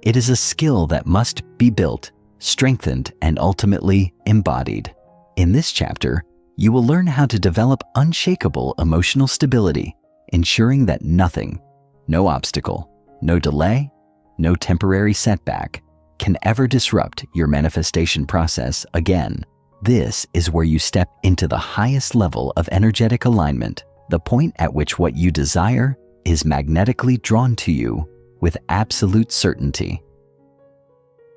It is a skill that must be built, strengthened, and ultimately embodied. In this chapter, you will learn how to develop unshakable emotional stability, ensuring that nothing, no obstacle, no delay, no temporary setback can ever disrupt your manifestation process again. This is where you step into the highest level of energetic alignment, the point at which what you desire is magnetically drawn to you with absolute certainty.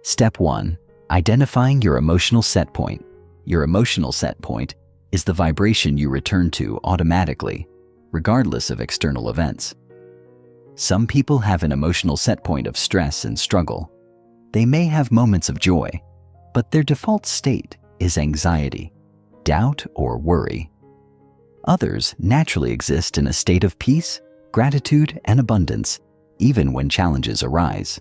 Step 1. Identifying your emotional set point. Your emotional set point is the vibration you return to automatically, regardless of external events. Some people have an emotional set point of stress and struggle. They may have moments of joy, but their default state is anxiety, doubt, or worry. Others naturally exist in a state of peace, gratitude, and abundance, even when challenges arise.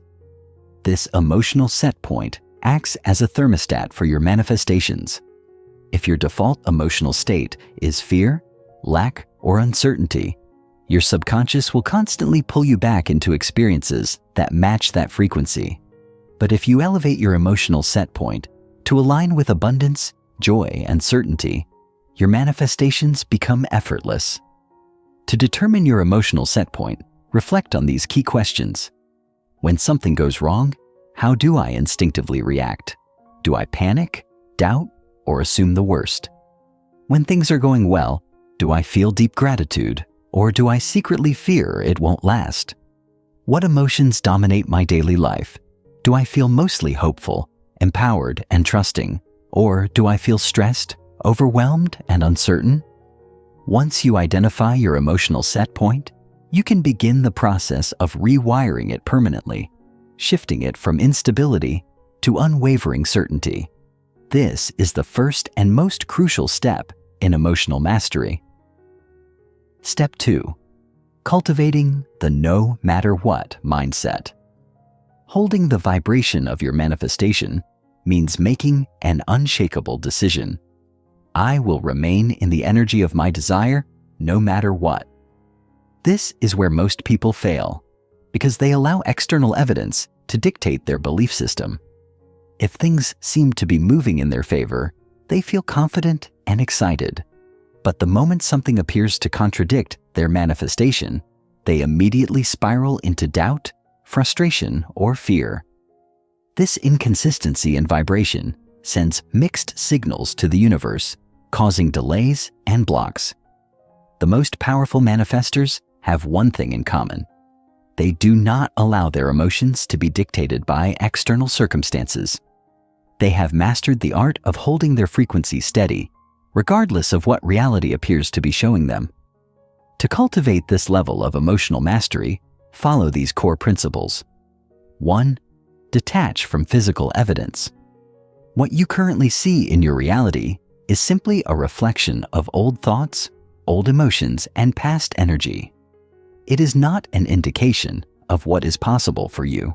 This emotional set point acts as a thermostat for your manifestations. If your default emotional state is fear, lack, or uncertainty, your subconscious will constantly pull you back into experiences that match that frequency. But if you elevate your emotional set point to align with abundance, joy, and certainty, your manifestations become effortless. To determine your emotional set point, reflect on these key questions. When something goes wrong, how do I instinctively react? Do I panic, doubt, or assume the worst? When things are going well, do I feel deep gratitude, or do I secretly fear it won't last? What emotions dominate my daily life? Do I feel mostly hopeful, empowered, and trusting, or do I feel stressed, overwhelmed, and uncertain? Once you identify your emotional set point, you can begin the process of rewiring it permanently, shifting it from instability to unwavering certainty. This is the first and most crucial step in emotional mastery. Step 2. Cultivating the no matter what mindset. Holding the vibration of your manifestation means making an unshakable decision. I will remain in the energy of my desire no matter what. This is where most people fail, because they allow external evidence to dictate their belief system. If things seem to be moving in their favor, they feel confident and excited. But the moment something appears to contradict their manifestation, they immediately spiral into doubt, frustration, or fear. This inconsistency in vibration sends mixed signals to the universe, causing delays and blocks. The most powerful manifestors have one thing in common. They do not allow their emotions to be dictated by external circumstances. They have mastered the art of holding their frequency steady, regardless of what reality appears to be showing them. To cultivate this level of emotional mastery, follow these core principles. 1. Detach from physical evidence. What you currently see in your reality is simply a reflection of old thoughts, old emotions, and past energy. It is not an indication of what is possible for you.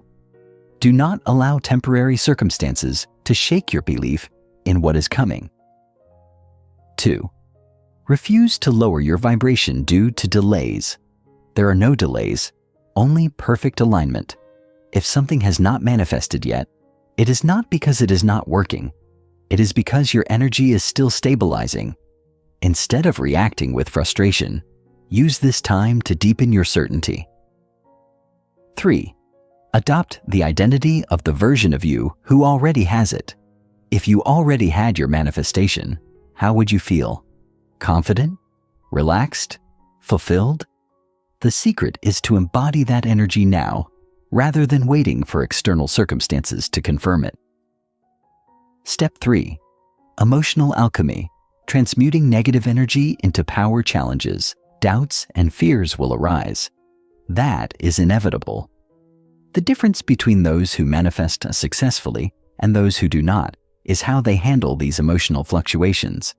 Do not allow temporary circumstances to shake your belief in what is coming. 2. Refuse to lower your vibration due to delays. There are no delays, only perfect alignment. If something has not manifested yet, it is not because it is not working. It is because your energy is still stabilizing. Instead of reacting with frustration, use this time to deepen your certainty. 3. Adopt the identity of the version of you who already has it. If you already had your manifestation, how would you feel? Confident? Relaxed? Fulfilled? The secret is to embody that energy now, rather than waiting for external circumstances to confirm it. Step 3. Emotional alchemy. Transmuting negative energy into power challenges. Doubts and fears will arise. That is inevitable. The difference between those who manifest successfully and those who do not is how they handle these emotional fluctuations.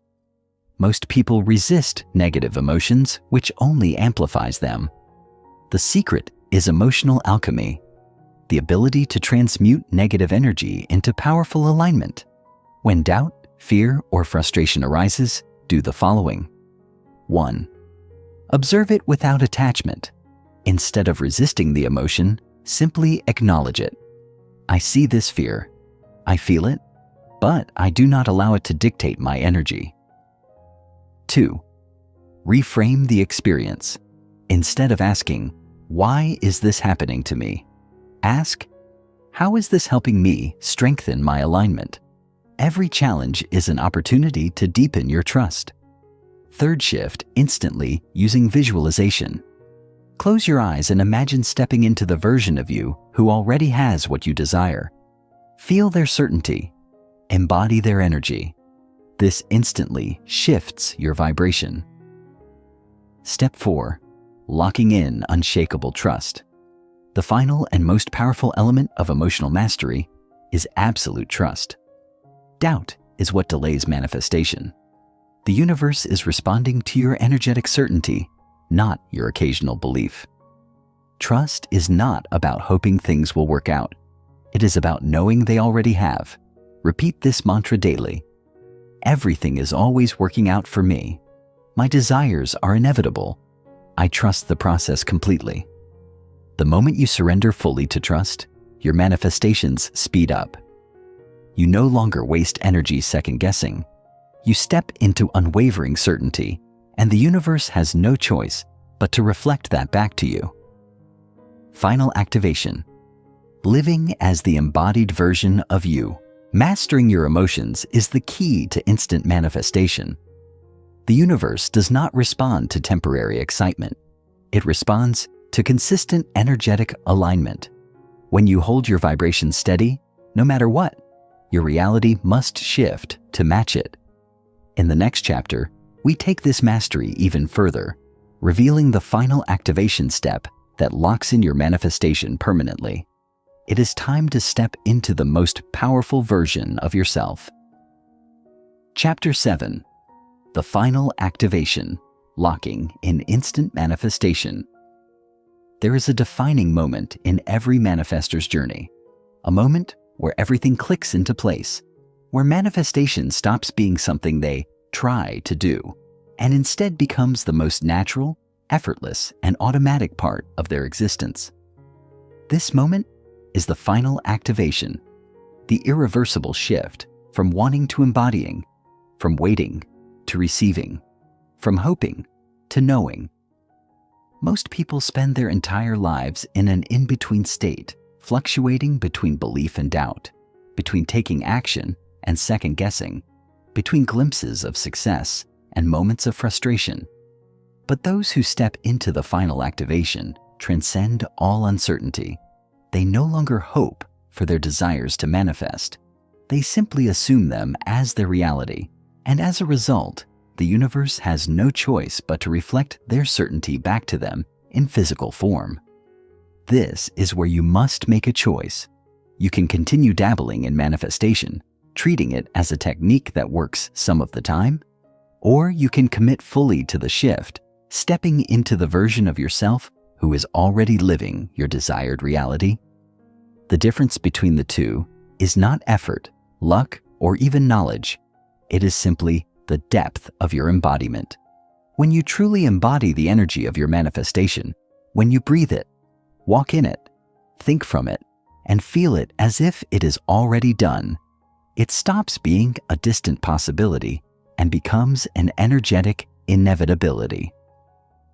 Most people resist negative emotions, which only amplifies them. The secret is emotional alchemy, the ability to transmute negative energy into powerful alignment. When doubt, fear, or frustration arises, do the following. 1. Observe it without attachment. Instead of resisting the emotion, simply acknowledge it. I see this fear. I feel it, but I do not allow it to dictate my energy. 2. Reframe the experience. Instead of asking, "Why is this happening to me?" ask, "How is this helping me strengthen my alignment?" Every challenge is an opportunity to deepen your trust. Third shift instantly using visualization. Close your eyes and imagine stepping into the version of you who already has what you desire. Feel their certainty. Embody their energy. This instantly shifts your vibration. Step 4. Locking in unshakable trust. The final and most powerful element of emotional mastery is absolute trust. Doubt is what delays manifestation. The universe is responding to your energetic certainty, not your occasional belief. Trust is not about hoping things will work out. It is about knowing they already have. Repeat this mantra daily. Everything is always working out for me. My desires are inevitable. I trust the process completely. The moment you surrender fully to trust, your manifestations speed up. You no longer waste energy second-guessing. You step into unwavering certainty, and the universe has no choice but to reflect that back to you. Final activation. Living as the embodied version of you. Mastering your emotions is the key to instant manifestation. The universe does not respond to temporary excitement. It responds to consistent energetic alignment. When you hold your vibration steady, no matter what, your reality must shift to match it. In the next chapter, we take this mastery even further, revealing the final activation step that locks in your manifestation permanently. It is time to step into the most powerful version of yourself. Chapter 7. The Final Activation, Locking in Instant Manifestation. There is a defining moment in every manifestor's journey, a moment where everything clicks into place, where manifestation stops being something they try to do, and instead becomes the most natural, effortless, and automatic part of their existence. This moment is the final activation, the irreversible shift from wanting to embodying, from waiting to receiving, from hoping to knowing. Most people spend their entire lives in an in-between state, fluctuating between belief and doubt, between taking action and second-guessing, between glimpses of success and moments of frustration. But those who step into the final activation transcend all uncertainty. They no longer hope for their desires to manifest. They simply assume them as their reality, and as a result, the universe has no choice but to reflect their certainty back to them in physical form. This is where you must make a choice. You can continue dabbling in manifestation, treating it as a technique that works some of the time, or you can commit fully to the shift, stepping into the version of yourself who is already living your desired reality. The difference between the two is not effort, luck, or even knowledge. It is simply the depth of your embodiment. When you truly embody the energy of your manifestation, when you breathe it, walk in it, think from it, and feel it as if it is already done, it stops being a distant possibility and becomes an energetic inevitability.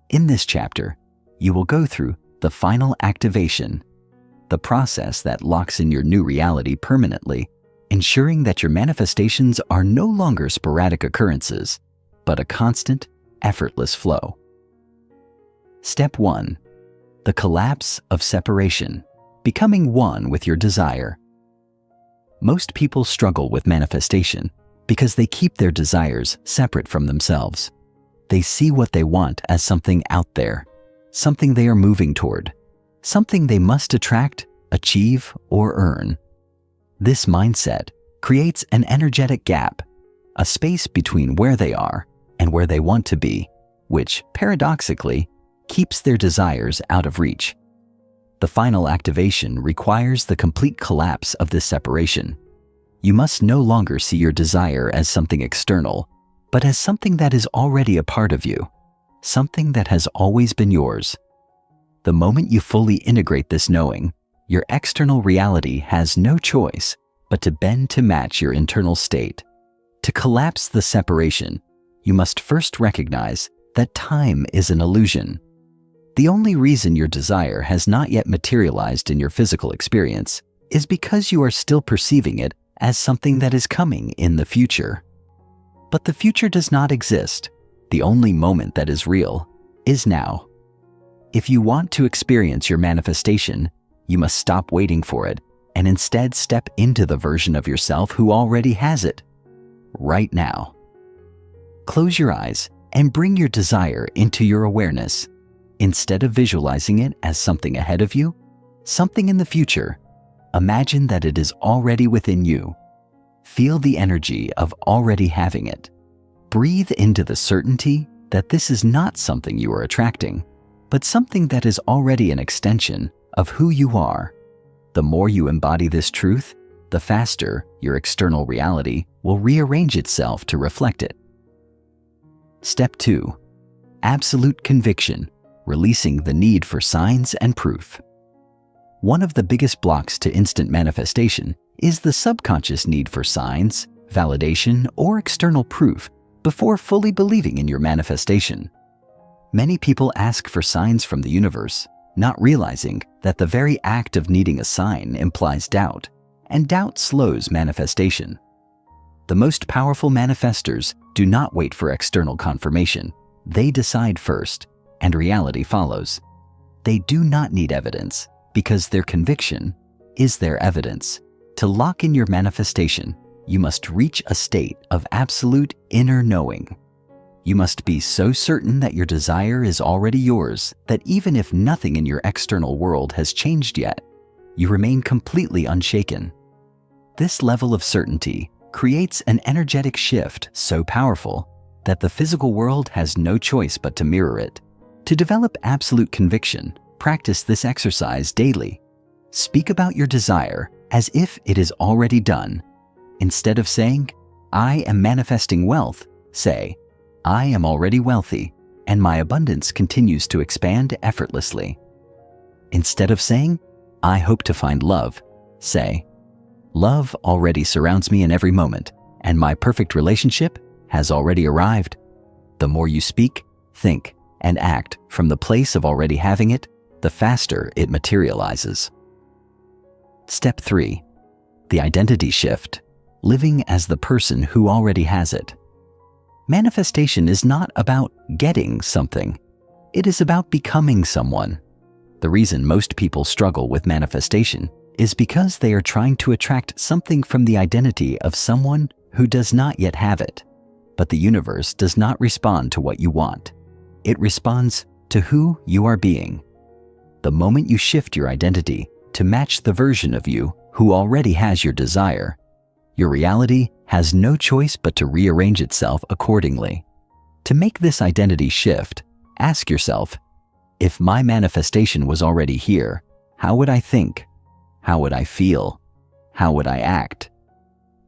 In this chapter, you will go through the final activation, the process that locks in your new reality permanently, ensuring that your manifestations are no longer sporadic occurrences, but a constant, effortless flow. Step 1. The collapse of separation, becoming one with your desire. Most people struggle with manifestation because they keep their desires separate from themselves. They see what they want as something out there, something they are moving toward, something they must attract, achieve, or earn. This mindset creates an energetic gap, a space between where they are and where they want to be, which, paradoxically, keeps their desires out of reach. The final activation requires the complete collapse of this separation. You must no longer see your desire as something external, but as something that is already a part of you, something that has always been yours. The moment you fully integrate this knowing, your external reality has no choice but to bend to match your internal state. To collapse the separation, you must first recognize that time is an illusion. The only reason your desire has not yet materialized in your physical experience is because you are still perceiving it as something that is coming in the future. But the future does not exist. The only moment that is real is now. If you want to experience your manifestation, you must stop waiting for it and instead step into the version of yourself who already has it, right now. Close your eyes and bring your desire into your awareness. Instead of visualizing it as something ahead of you, something in the future, imagine that it is already within you. Feel the energy of already having it. Breathe into the certainty that this is not something you are attracting, but something that is already an extension of who you are. The more you embody this truth, the faster your external reality will rearrange itself to reflect it. Step 2. Absolute conviction, releasing the need for signs and proof. One of the biggest blocks to instant manifestation is the subconscious need for signs, validation, or external proof before fully believing in your manifestation. Many people ask for signs from the universe, not realizing that the very act of needing a sign implies doubt, and doubt slows manifestation. The most powerful manifestors do not wait for external confirmation. They decide first, and reality follows. They do not need evidence, because their conviction is their evidence. To lock in your manifestation, you must reach a state of absolute inner knowing. You must be so certain that your desire is already yours that even if nothing in your external world has changed yet, you remain completely unshaken. This level of certainty creates an energetic shift so powerful that the physical world has no choice but to mirror it. To develop absolute conviction, practice this exercise daily. Speak about your desire as if it is already done. Instead of saying, "I am manifesting wealth," say, "I am already wealthy, and my abundance continues to expand effortlessly." Instead of saying, "I hope to find love," say, "Love already surrounds me in every moment, and my perfect relationship has already arrived." The more you speak, think, and act from the place of already having it, the faster it materializes. Step 3. The identity shift, living as the person who already has it. Manifestation is not about getting something, It is about becoming someone. The reason most people struggle with manifestation is because they are trying to attract something from the identity of someone who does not yet have it. But the universe does not respond to what you want. It responds to who you are being. The moment you shift your identity to match the version of you who already has your desire, your reality has no choice but to rearrange itself accordingly. To make this identity shift, ask yourself, if my manifestation was already here, how would I think? How would I feel? How would I act?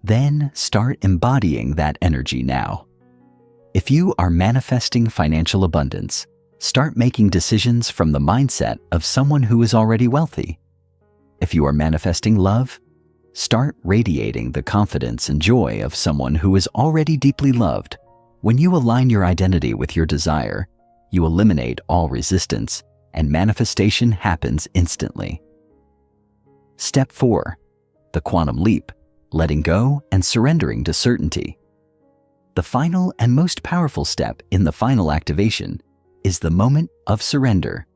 Then start embodying that energy now. If you are manifesting financial abundance, start making decisions from the mindset of someone who is already wealthy. If you are manifesting love, start radiating the confidence and joy of someone who is already deeply loved. When you align your identity with your desire, you eliminate all resistance, and manifestation happens instantly. Step 4. The quantum leap, letting go and surrendering to certainty. The final and most powerful step in the final activation is the moment of surrender.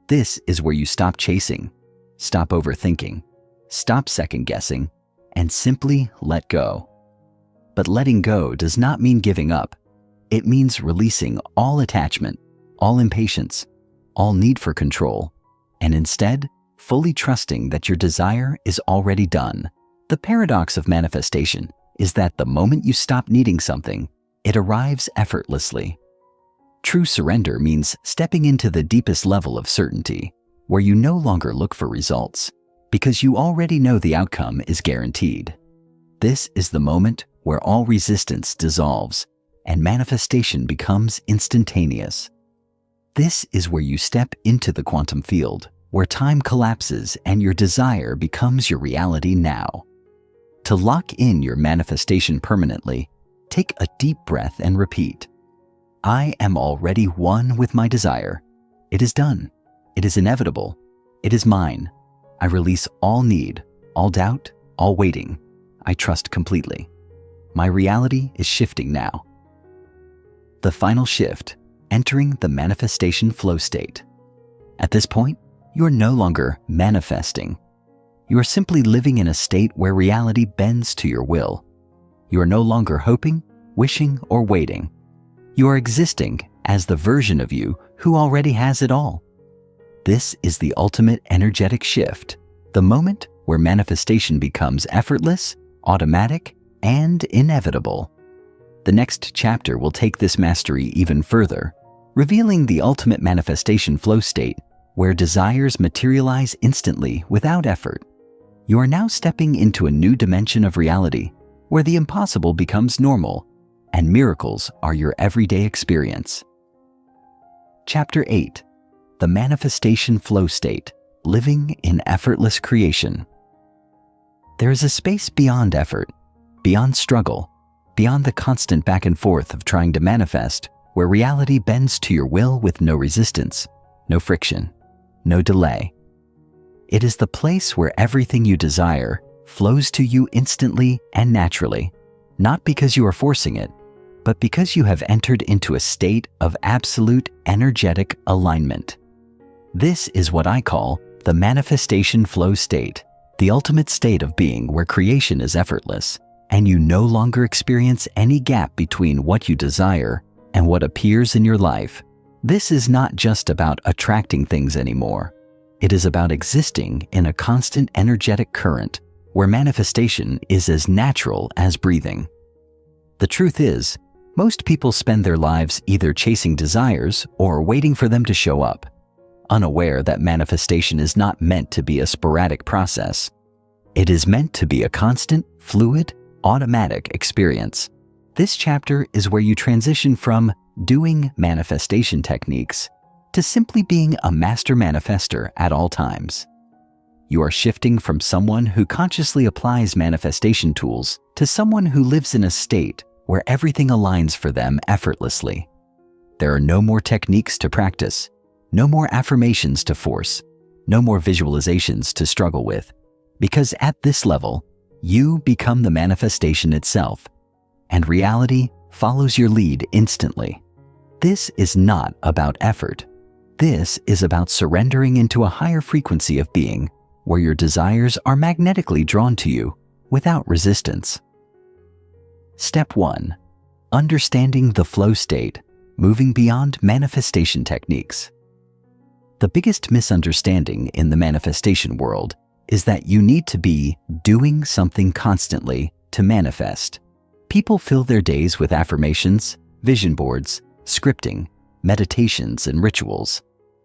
This is where you stop chasing, stop overthinking, stop second-guessing, and simply let go. But letting go does not mean giving up. It means releasing all attachment, all impatience, all need for control, and instead, fully trusting that your desire is already done. The paradox of manifestation is that the moment you stop needing something, it arrives effortlessly. True surrender means stepping into the deepest level of certainty, where you no longer look for results, because you already know the outcome is guaranteed. This is the moment where all resistance dissolves and manifestation becomes instantaneous. This is where you step into the quantum field, where time collapses and your desire becomes your reality now. To lock in your manifestation permanently, take a deep breath and repeat, I am already one with my desire. It is done. It is inevitable. It is mine. I release all need, all doubt, all waiting. I trust completely. My reality is shifting now. The final shift, entering the manifestation flow state. At this point, you are no longer manifesting. You are simply living in a state where reality bends to your will. You are no longer hoping, wishing, or waiting. You are existing as the version of you who already has it all. This is the ultimate energetic shift, the moment where manifestation becomes effortless, automatic, and inevitable. The next chapter will take this mastery even further, revealing the ultimate manifestation flow state where desires materialize instantly without effort. You are now stepping into a new dimension of reality where the impossible becomes normal and miracles are your everyday experience. Chapter 8. The Manifestation Flow State, Living in Effortless Creation. There is a space beyond effort, beyond struggle, beyond the constant back and forth of trying to manifest, where reality bends to your will with no resistance, no friction, no delay. It is the place where everything you desire flows to you instantly and naturally, not because you are forcing it, but because you have entered into a state of absolute energetic alignment. This is what I call the manifestation flow state, the ultimate state of being where creation is effortless, and you no longer experience any gap between what you desire and what appears in your life. This is not just about attracting things anymore. It is about existing in a constant energetic current where manifestation is as natural as breathing. The truth is, most people spend their lives either chasing desires or waiting for them to show up, unaware that manifestation is not meant to be a sporadic process. It is meant to be a constant, fluid, automatic experience. This chapter is where you transition from doing manifestation techniques to simply being a master manifester at all times. You are shifting from someone who consciously applies manifestation tools to someone who lives in a state where everything aligns for them effortlessly. There are no more techniques to practice, no more affirmations to force, no more visualizations to struggle with, because at this level, you become the manifestation itself, and reality follows your lead instantly. This is not about effort. This is about surrendering into a higher frequency of being, where your desires are magnetically drawn to you without resistance. Step 1. Understanding the flow state, moving beyond manifestation techniques. The biggest misunderstanding in the manifestation world is that you need to be doing something constantly to manifest. People fill their days with affirmations, vision boards, scripting, meditations, and rituals.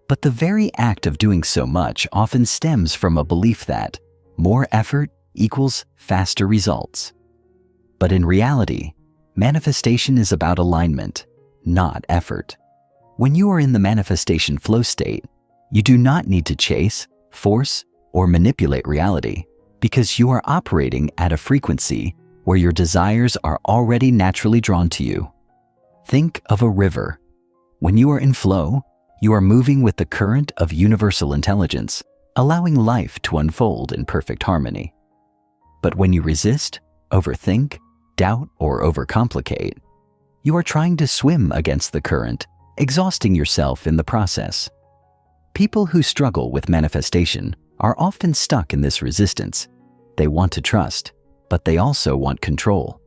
But the very act of doing so much often stems from a belief that more effort equals faster results. But in reality, manifestation is about alignment, not effort. When you are in the manifestation flow state, you do not need to chase, force, or manipulate reality because you are operating at a frequency where your desires are already naturally drawn to you. Think of a river. When you are in flow, you are moving with the current of universal intelligence, allowing life to unfold in perfect harmony. But when you resist, overthink, doubt, or overcomplicate, you are trying to swim against the current, exhausting yourself in the process. People who struggle with manifestation are often stuck in this resistance. They want to trust, but they also want control.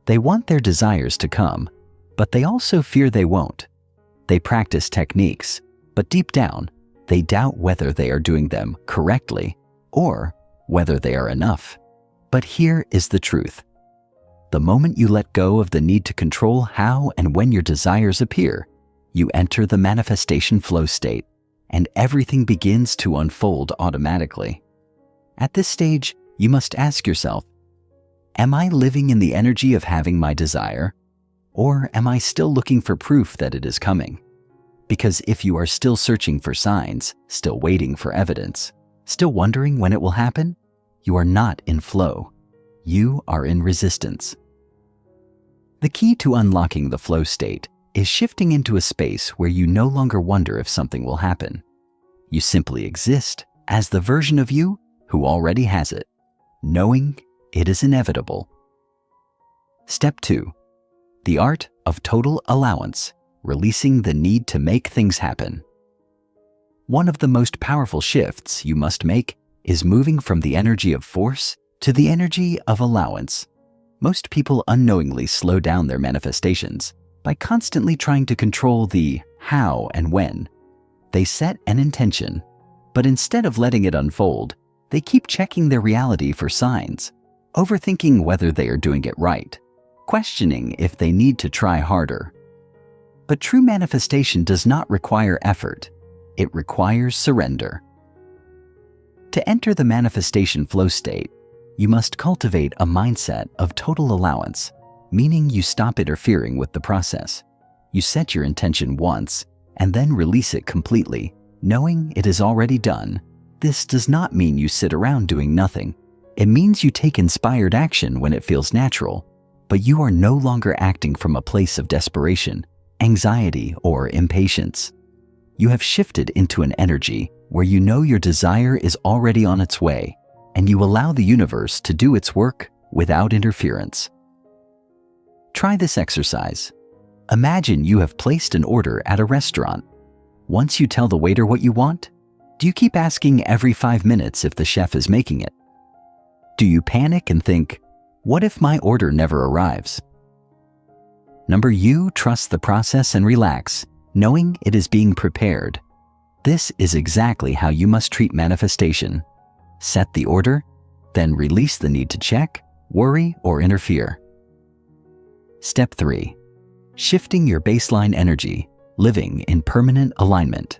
They want their desires to come, but they also fear they won't. They practice techniques, but deep down, they doubt whether they are doing them correctly or whether they are enough. But here is the truth. The moment you let go of the need to control how and when your desires appear, you enter the manifestation flow state, and everything begins to unfold automatically. At this stage, you must ask yourself, am I living in the energy of having my desire? Or am I still looking for proof that it is coming? Because if you are still searching for signs, still waiting for evidence, still wondering when it will happen, you are not in flow. You are in resistance. The key to unlocking the flow state is shifting into a space where you no longer wonder if something will happen. You simply exist as the version of you who already has it, knowing it is inevitable. Step 2. The art of total allowance, releasing the need to make things happen. One of the most powerful shifts you must make is moving from the energy of force to the energy of allowance. Most people unknowingly slow down their manifestations by constantly trying to control the how and when. They set an intention, but instead of letting it unfold, they keep checking their reality for signs, overthinking whether they are doing it right, questioning if they need to try harder. But true manifestation does not require effort. It requires surrender. To enter the manifestation flow state, you must cultivate a mindset of total allowance, meaning you stop interfering with the process. You set your intention once and then release it completely, knowing it is already done. This does not mean you sit around doing nothing. It means you take inspired action when it feels natural, but you are no longer acting from a place of desperation, anxiety, or impatience. You have shifted into an energy where you know your desire is already on its way, and you allow the universe to do its work without interference. Try this exercise. Imagine you have placed an order at a restaurant. Once you tell the waiter what you want, do you keep asking every 5 minutes if the chef is making it? Do you panic and think, what if my order never arrives? You trust the process and relax, knowing it is being prepared. This is exactly how you must treat manifestation. Set the order, then release the need to check, worry, or interfere. Step 3. Shifting your baseline energy, living in permanent alignment.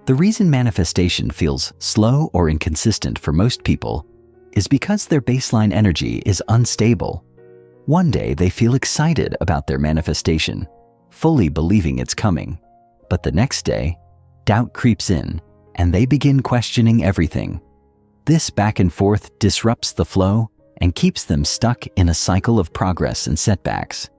The reason manifestation feels slow or inconsistent for most people is because their baseline energy is unstable. One day they feel excited about their manifestation, fully believing it's coming. But the next day, doubt creeps in and they begin questioning everything. This back and forth disrupts the flow and keeps them stuck in a cycle of progress and setbacks.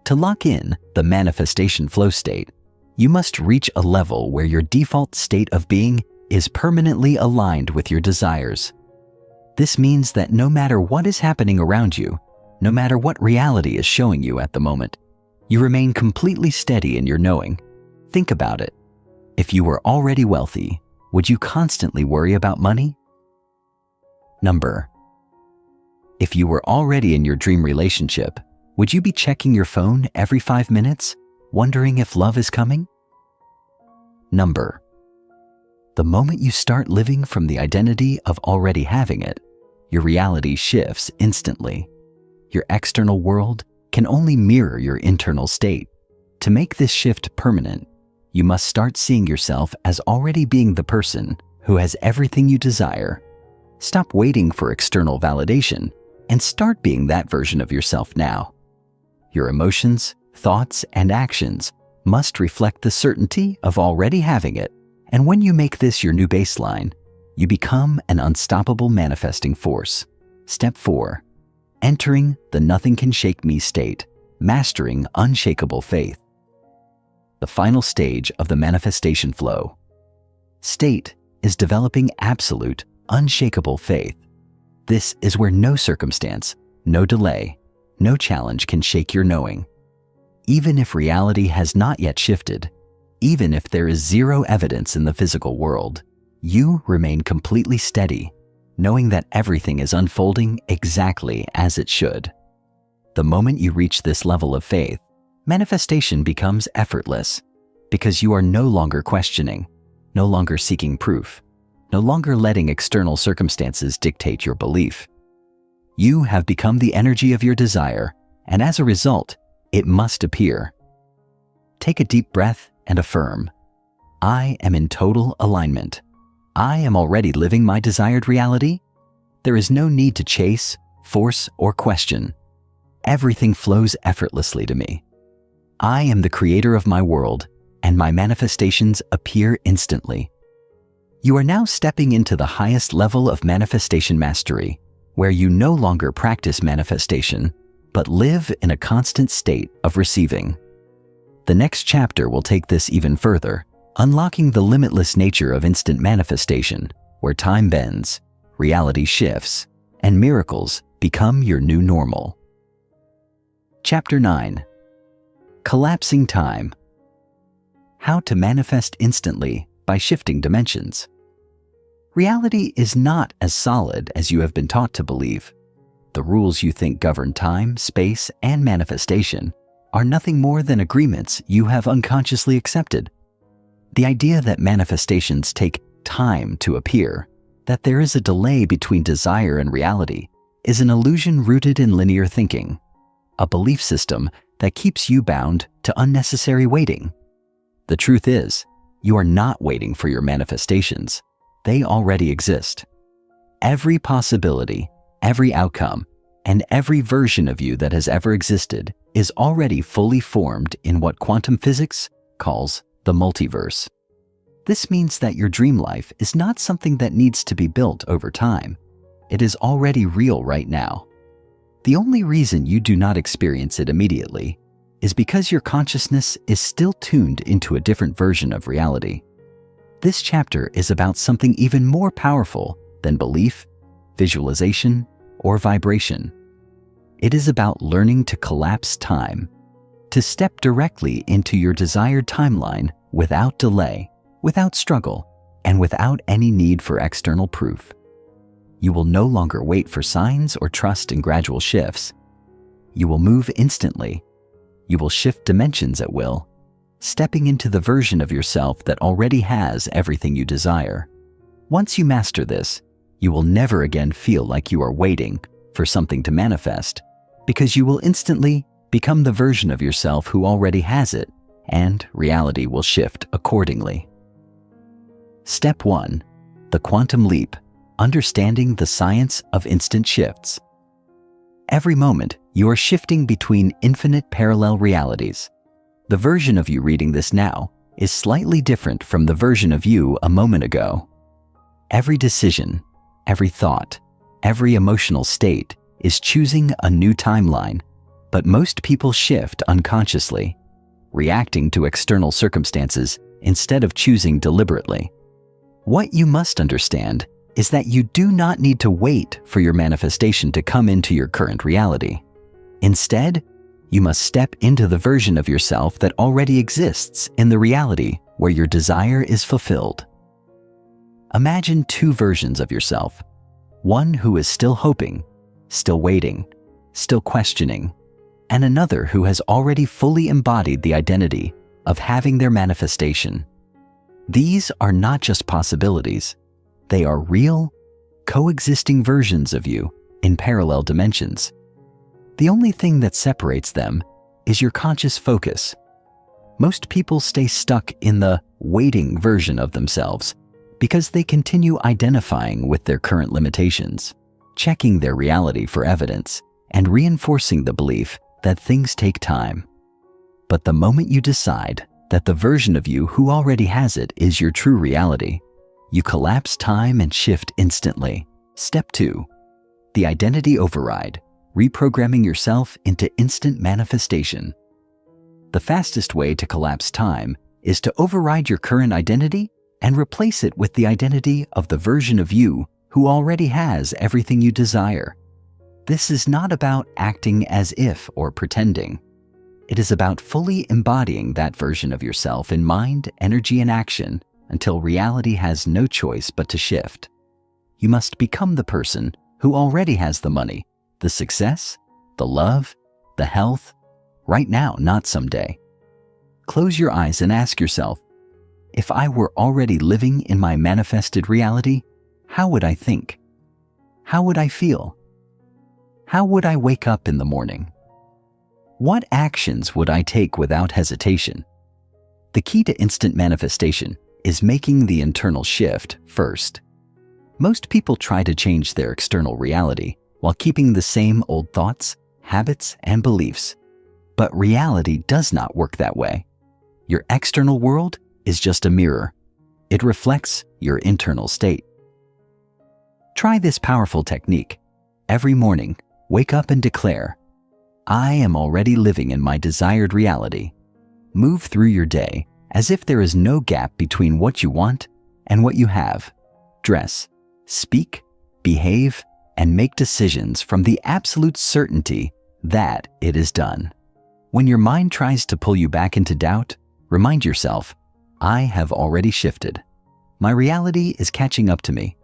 To lock in the manifestation flow state, you must reach a level where your default state of being is permanently aligned with your desires. This means that no matter what is happening around you, no matter what reality is showing you at the moment, you remain completely steady in your knowing. Think about it. If you were already wealthy, would you constantly worry about money? Number. If you were already in your dream relationship, would you be checking your phone every 5 minutes, wondering if love is coming? Number. The moment you start living from the identity of already having it, your reality shifts instantly. Your external world can only mirror your internal state. To make this shift permanent, you must start seeing yourself as already being the person who has everything you desire. Stop waiting for external validation and start being that version of yourself now. Your emotions, thoughts, and actions must reflect the certainty of already having it. And when you make this your new baseline, you become an unstoppable manifesting force. Step 4. Entering the nothing can shake me state, mastering unshakable faith. The final stage of the manifestation flow. State is developing absolute, unshakable faith. This is where no circumstance, no delay, no challenge can shake your knowing. Even if reality has not yet shifted, even if there is zero evidence in the physical world, you remain completely steady, knowing that everything is unfolding exactly as it should. The moment you reach this level of faith, manifestation becomes effortless because you are no longer questioning, no longer seeking proof, no longer letting external circumstances dictate your belief. You have become the energy of your desire, and as a result, it must appear. Take a deep breath and affirm, I am in total alignment. I am already living my desired reality. There is no need to chase, force, or question. Everything flows effortlessly to me. I am the creator of my world, and my manifestations appear instantly. You are now stepping into the highest level of manifestation mastery, where you no longer practice manifestation, but live in a constant state of receiving. The next chapter will take this even further, unlocking the limitless nature of instant manifestation, where time bends, reality shifts, and miracles become your new normal. Chapter 9. Collapsing Time. How to manifest instantly by shifting dimensions. Reality is not as solid as you have been taught to believe. The rules you think govern time, space, and manifestation are nothing more than agreements you have unconsciously accepted. The idea that manifestations take time to appear, that there is a delay between desire and reality, is an illusion rooted in linear thinking, a belief system that keeps you bound to unnecessary waiting. The truth is, you are not waiting for your manifestations. They already exist. Every possibility, every outcome, and every version of you that has ever existed is already fully formed in what quantum physics calls the multiverse. This means that your dream life is not something that needs to be built over time. It is already real right now. The only reason you do not experience it immediately is because your consciousness is still tuned into a different version of reality. This chapter is about something even more powerful than belief, visualization, or vibration. It is about learning to collapse time, to step directly into your desired timeline without delay, without struggle, and without any need for external proof. You will no longer wait for signs or trust in gradual shifts. You will move instantly. You will shift dimensions at will, stepping into the version of yourself that already has everything you desire. Once you master this, you will never again feel like you are waiting for something to manifest, because you will instantly become the version of yourself who already has it, and reality will shift accordingly. Step 1. The Quantum Leap. Understanding the science of instant shifts. Every moment, you are shifting between infinite parallel realities. The version of you reading this now is slightly different from the version of you a moment ago. Every decision, every thought, every emotional state is choosing a new timeline, but most people shift unconsciously, reacting to external circumstances instead of choosing deliberately. What you must understand is that you do not need to wait for your manifestation to come into your current reality. Instead, you must step into the version of yourself that already exists in the reality where your desire is fulfilled. Imagine two versions of yourself. One who is still hoping, still waiting, still questioning, and another who has already fully embodied the identity of having their manifestation. These are not just possibilities. They are real, coexisting versions of you in parallel dimensions. The only thing that separates them is your conscious focus. Most people stay stuck in the waiting version of themselves because they continue identifying with their current limitations, checking their reality for evidence, and reinforcing the belief that things take time. But the moment you decide that the version of you who already has it is your true reality, you collapse time and shift instantly. Step 2. The identity override, reprogramming yourself into instant manifestation. The fastest way to collapse time is to override your current identity and replace it with the identity of the version of you who already has everything you desire. This is not about acting as if or pretending. It is about fully embodying that version of yourself in mind, energy, and action until reality has no choice but to shift. You must become the person who already has the money, the success, the love, the health, right now, not someday. Close your eyes and ask yourself, if I were already living in my manifested reality, how would I think? How would I feel? How would I wake up in the morning? What actions would I take without hesitation? The key to instant manifestation is making the internal shift first. Most people try to change their external reality while keeping the same old thoughts, habits, and beliefs. But reality does not work that way. Your external world is just a mirror. It reflects your internal state. Try this powerful technique. Every morning, wake up and declare, I am already living in my desired reality. Move through your day as if there is no gap between what you want and what you have. Dress, speak, behave, and make decisions from the absolute certainty that it is done. When your mind tries to pull you back into doubt, remind yourself, I have already shifted. My reality is catching up to me.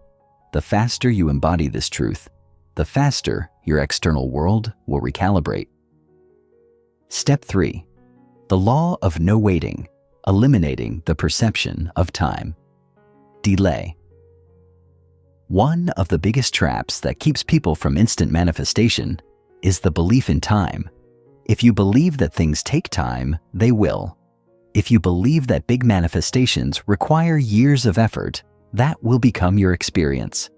The faster you embody this truth, the faster your external world will recalibrate. Step 3. The law of no waiting, eliminating the perception of time. Delay. One of the biggest traps that keeps people from instant manifestation is the belief in time. If you believe that things take time, they will. If you believe that big manifestations require years of effort, that will become your experience.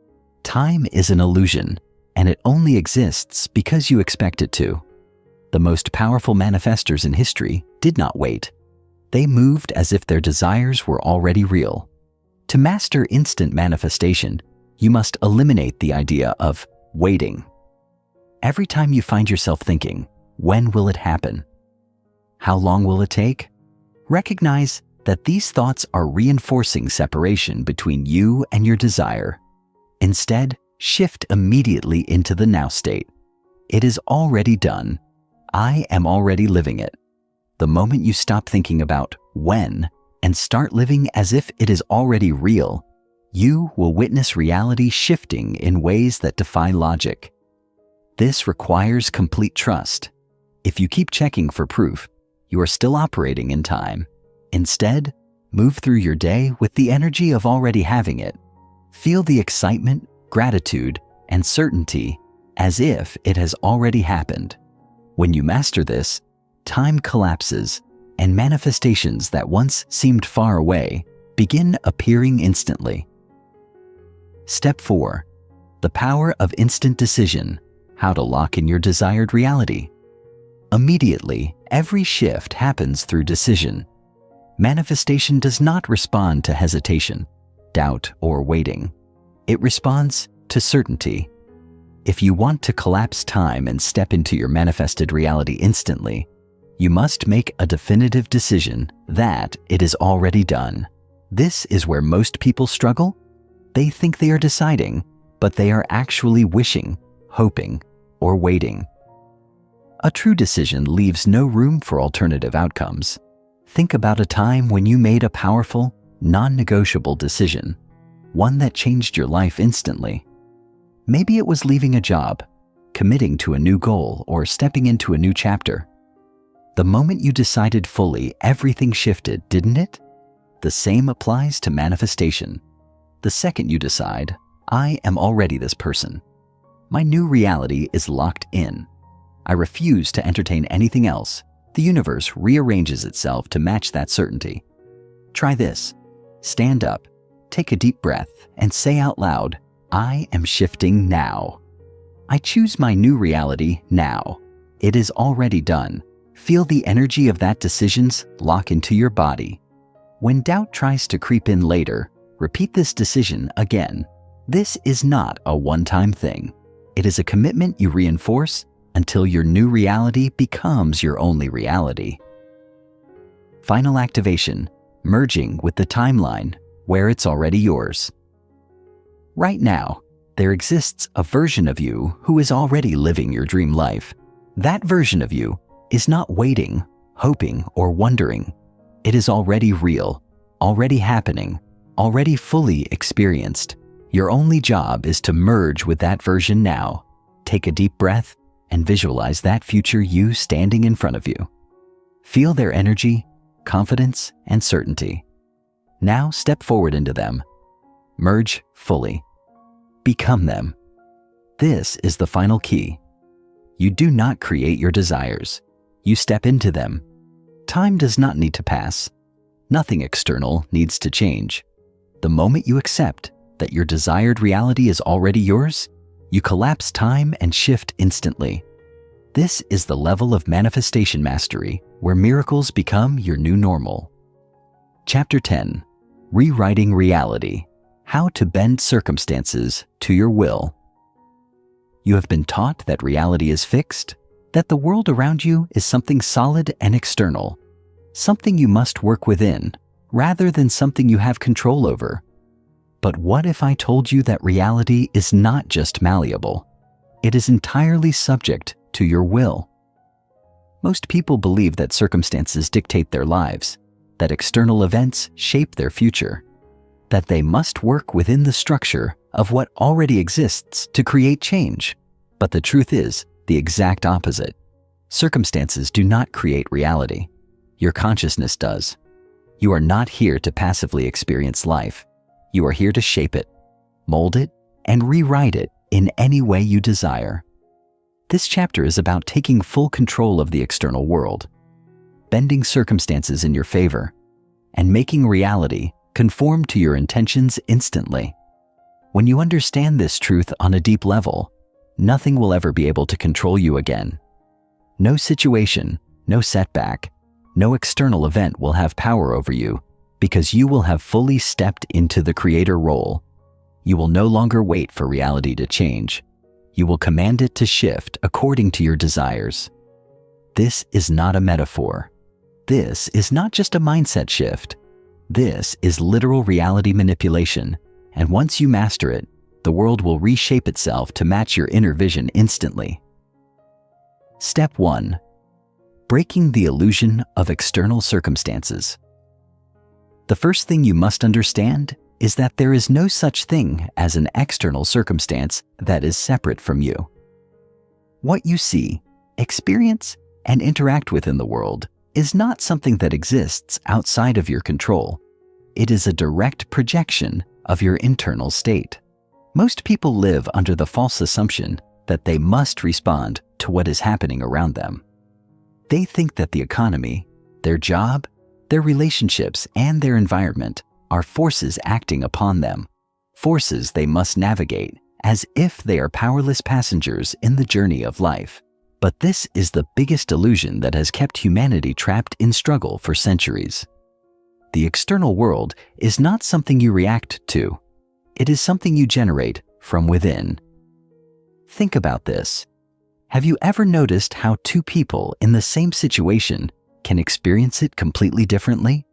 Time is an illusion, and it only exists because you expect it to. The most powerful manifestors in history did not wait. They moved as if their desires were already real. To master instant manifestation, you must eliminate the idea of waiting. Every time you find yourself thinking, when will it happen? How long will it take? Recognize that these thoughts are reinforcing separation between you and your desire. Instead, shift immediately into the now state. It is already done. I am already living it. The moment you stop thinking about when and start living as if it is already real, you will witness reality shifting in ways that defy logic. This requires complete trust. If you keep checking for proof, you are still operating in time. Instead, move through your day with the energy of already having it. Feel the excitement, gratitude, and certainty as if it has already happened. When you master this, time collapses, and manifestations that once seemed far away begin appearing instantly. Step 4. The power of instant decision, how to lock in your desired reality. Immediately, every shift happens through decision. Manifestation does not respond to hesitation, doubt, or waiting. It responds to certainty. If you want to collapse time and step into your manifested reality instantly, you must make a definitive decision that it is already done. This is where most people struggle. They think they are deciding, but they are actually wishing, hoping, or waiting. A true decision leaves no room for alternative outcomes. Think about a time when you made a powerful, non-negotiable decision, one that changed your life instantly. Maybe it was leaving a job, committing to a new goal, or stepping into a new chapter. The moment you decided fully, everything shifted, didn't it? The same applies to manifestation. The second you decide, I am already this person. My new reality is locked in. I refuse to entertain anything else. The universe rearranges itself to match that certainty. Try this. Stand up, take a deep breath, and say out loud, I am shifting now. I choose my new reality now. It is already done. Feel the energy of that decision's lock into your body. When doubt tries to creep in later, repeat this decision again. This is not a one-time thing. It is a commitment you reinforce until your new reality becomes your only reality. Final activation, merging with the timeline where it's already yours. Right now, there exists a version of you who is already living your dream life. That version of you is not waiting, hoping, or wondering. It is already real, already happening, already fully experienced. Your only job is to merge with that version now. Take a deep breath and visualize that future you standing in front of you. Feel their energy, confidence, and certainty. Now step forward into them. Merge fully. Become them. This is the final key. You do not create your desires. You step into them. Time does not need to pass. Nothing external needs to change. The moment you accept that your desired reality is already yours, you collapse time and shift instantly. This is the level of manifestation mastery where miracles become your new normal. Chapter 10. Rewriting Reality. How to bend circumstances to your will. You have been taught that reality is fixed, that the world around you is something solid and external, something you must work within, rather than something you have control over. But what if I told you that reality is not just malleable? It is entirely subject to your will. Most people believe that circumstances dictate their lives, that external events shape their future, that they must work within the structure of what already exists to create change. But the truth is the exact opposite. Circumstances do not create reality. Your consciousness does. You are not here to passively experience life. You are here to shape it, mold it, and rewrite it in any way you desire. This chapter is about taking full control of the external world, bending circumstances in your favor, and making reality conform to your intentions instantly. When you understand this truth on a deep level, nothing will ever be able to control you again. No situation, no setback, no external event will have power over you because you will have fully stepped into the creator role. You will no longer wait for reality to change. You will command it to shift according to your desires. This is not a metaphor. This is not just a mindset shift. This is literal reality manipulation, and once you master it, the world will reshape itself to match your inner vision instantly. Step 1. Breaking the illusion of external circumstances. The first thing you must understand is that there is no such thing as an external circumstance that is separate from you. What you see, experience, and interact with in the world is not something that exists outside of your control. It is a direct projection of your internal state. Most people live under the false assumption that they must respond to what is happening around them. They think that the economy, their job, their relationships, and their environment are forces acting upon them, forces they must navigate as if they are powerless passengers in the journey of life. But this is the biggest illusion that has kept humanity trapped in struggle for centuries. The external world is not something you react to. It is something you generate from within. Think about this. Have you ever noticed how two people in the same situation can experience it completely differently?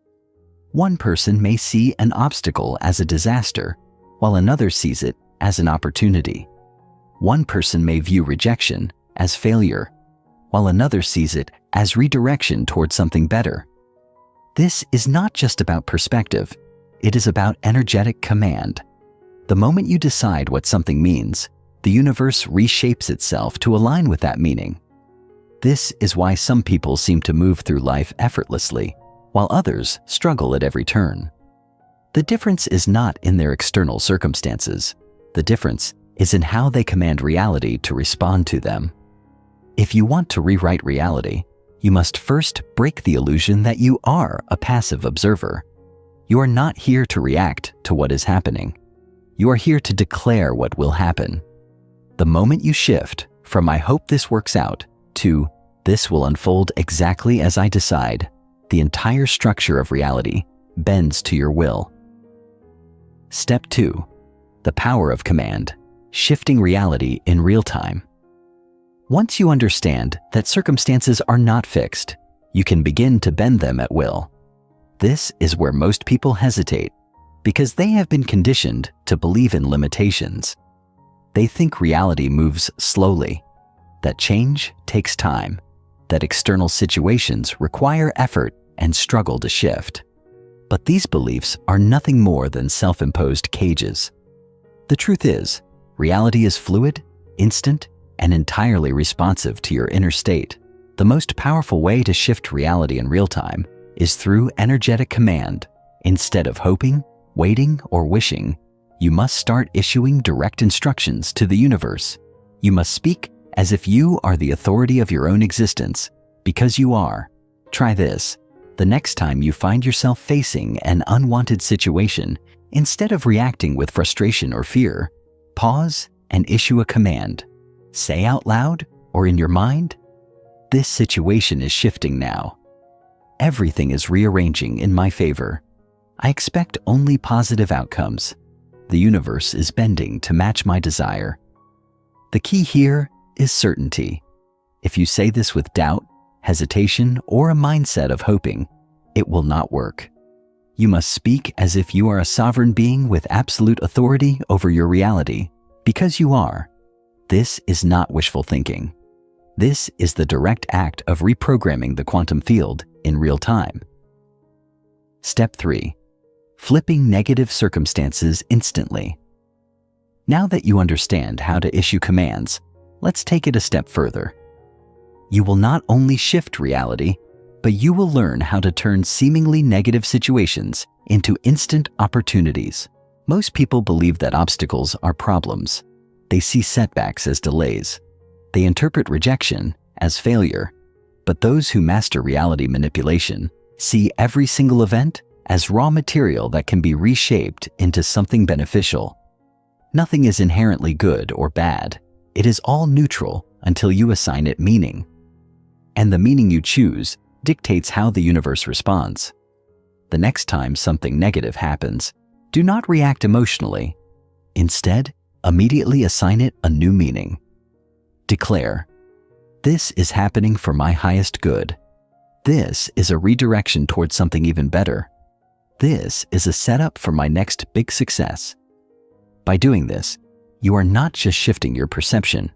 One person may see an obstacle as a disaster, while another sees it as an opportunity. One person may view rejection as failure, while another sees it as redirection towards something better. This is not just about perspective. It is about energetic command. The moment you decide what something means, the universe reshapes itself to align with that meaning. This is why some people seem to move through life effortlessly, while others struggle at every turn. The difference is not in their external circumstances. The difference is in how they command reality to respond to them. If you want to rewrite reality, you must first break the illusion that you are a passive observer. You are not here to react to what is happening. You are here to declare what will happen. The moment you shift from "I hope this works out" to "this will unfold exactly as I decide," the entire structure of reality bends to your will. Step 2. The power of command, shifting reality in real time. Once you understand that circumstances are not fixed, you can begin to bend them at will. This is where most people hesitate, because they have been conditioned to believe in limitations. They think reality moves slowly, that change takes time, that external situations require effort and struggle to shift. But these beliefs are nothing more than self-imposed cages. The truth is, reality is fluid, instant, and entirely responsive to your inner state. The most powerful way to shift reality in real time is through energetic command. Instead of hoping, waiting, or wishing, you must start issuing direct instructions to the universe. You must speak as if you are the authority of your own existence, because you are. Try this. The next time you find yourself facing an unwanted situation, instead of reacting with frustration or fear, pause and issue a command. Say out loud or in your mind, "This situation is shifting now. Everything is rearranging in my favor. I expect only positive outcomes. The universe is bending to match my desire." The key here is certainty. If you say this with doubt, hesitation, or a mindset of hoping, it will not work. You must speak as if you are a sovereign being with absolute authority over your reality, because you are. This is not wishful thinking. This is the direct act of reprogramming the quantum field in real time. Step 3. Flipping negative circumstances instantly. Now that you understand how to issue commands, let's take it a step further. You will not only shift reality, but you will learn how to turn seemingly negative situations into instant opportunities. Most people believe that obstacles are problems. They see setbacks as delays. They interpret rejection as failure. But those who master reality manipulation see every single event as raw material that can be reshaped into something beneficial. Nothing is inherently good or bad. It is all neutral until you assign it meaning. And the meaning you choose dictates how the universe responds. The next time something negative happens, do not react emotionally. Instead, immediately assign it a new meaning. Declare, "This is happening for my highest good. This is a redirection towards something even better. This is a setup for my next big success." By doing this, you are not just shifting your perception.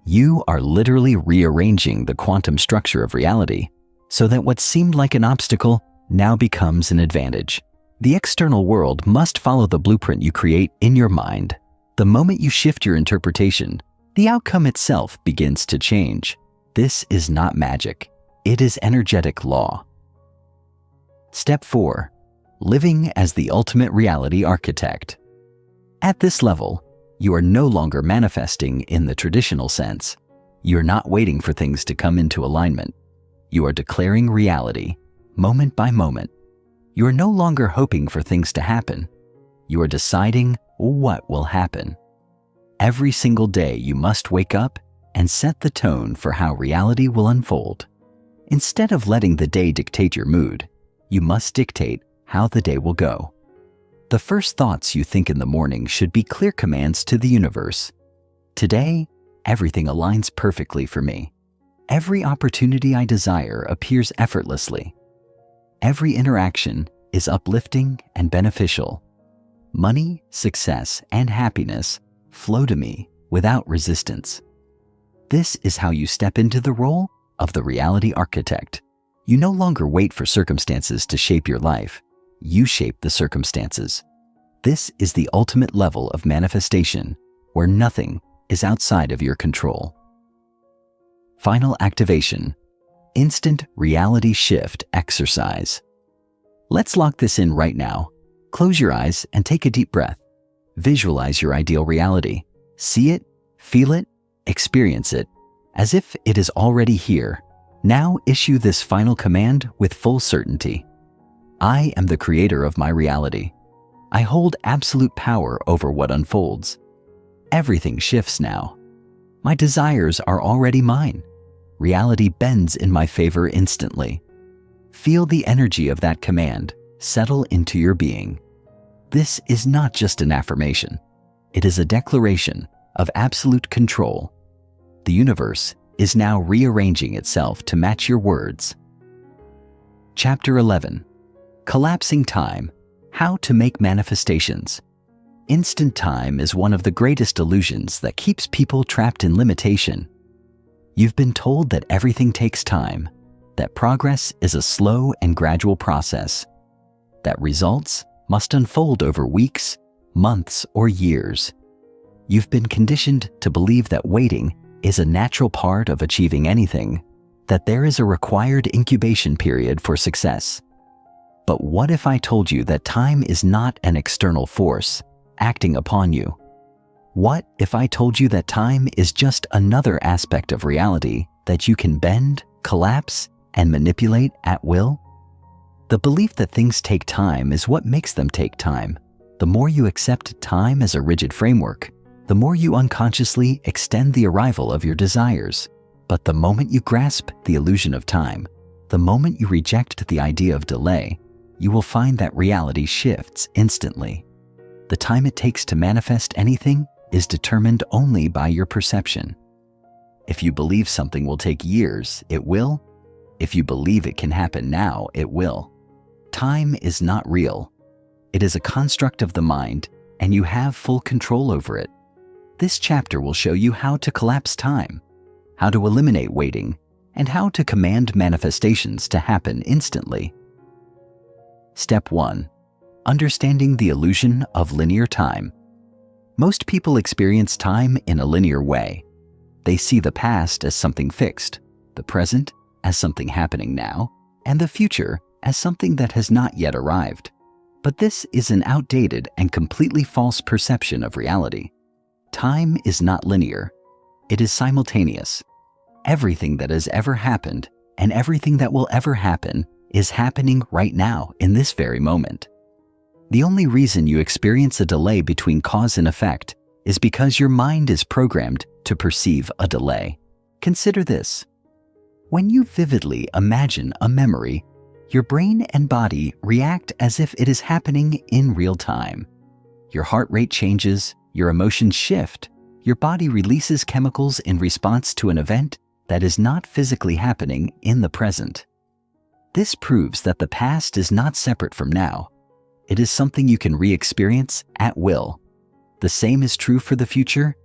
You are literally rearranging the quantum structure of reality so that what seemed like an obstacle now becomes an advantage. The external world must follow the blueprint you create in your mind. The moment you shift your interpretation, the outcome itself begins to change. This is not magic. It is energetic law. Step 4. Living as the ultimate reality architect. At this level, you are no longer manifesting in the traditional sense. You're not waiting for things to come into alignment. You are declaring reality, moment by moment. You are no longer hoping for things to happen. You are deciding what will happen. Every single day you must wake up and set the tone for how reality will unfold. Instead of letting the day dictate your mood, you must dictate how the day will go. The first thoughts you think in the morning should be clear commands to the universe. Today, everything aligns perfectly for me. Every opportunity I desire appears effortlessly. Every interaction is uplifting and beneficial. Money, success, and happiness flow to me without resistance. This is how you step into the role of the reality architect. You no longer wait for circumstances to shape your life. You shape the circumstances. This is the ultimate level of manifestation, where nothing is outside of your control. Final activation: instant reality shift exercise. Let's lock this in right now. Close your eyes and take a deep breath. Visualize your ideal reality. See it, feel it, experience it, as if it is already here. Now issue this final command with full certainty. I am the creator of my reality. I hold absolute power over what unfolds. Everything shifts now. My desires are already mine. Reality bends in my favor instantly. Feel the energy of that command settle into your being. This is not just an affirmation. It is a declaration of absolute control. The universe is now rearranging itself to match your words. Chapter 11. Collapsing Time: How to Make Manifestations. Instant time is one of the greatest illusions that keeps people trapped in limitation. You've been told that everything takes time, that progress is a slow and gradual process, that results must unfold over weeks, months, or years. You've been conditioned to believe that waiting is a natural part of achieving anything, that there is a required incubation period for success. But what if I told you that time is not an external force acting upon you? What if I told you that time is just another aspect of reality that you can bend, collapse, and manipulate at will? The belief that things take time is what makes them take time. The more you accept time as a rigid framework, the more you unconsciously extend the arrival of your desires. But the moment you grasp the illusion of time, the moment you reject the idea of delay, you will find that reality shifts instantly. The time it takes to manifest anything is determined only by your perception. If you believe something will take years, it will. If you believe it can happen now, it will. Time is not real. It is a construct of the mind, and you have full control over it. This chapter will show you how to collapse time, how to eliminate waiting, and how to command manifestations to happen instantly. Step 1. Understanding the illusion of linear time. Most people experience time in a linear way. They see the past as something fixed, the present as something happening now, and the future as something that has not yet arrived. But this is an outdated and completely false perception of reality. Time is not linear. It is simultaneous. Everything that has ever happened and everything that will ever happen is happening right now in this very moment. The only reason you experience a delay between cause and effect is because your mind is programmed to perceive a delay. Consider this. When you vividly imagine a memory, your brain and body react as if it is happening in real time. Your heart rate changes, your emotions shift, your body releases chemicals in response to an event that is not physically happening in the present. This proves that the past is not separate from now. It is something you can re-experience at will. The same is true for the future.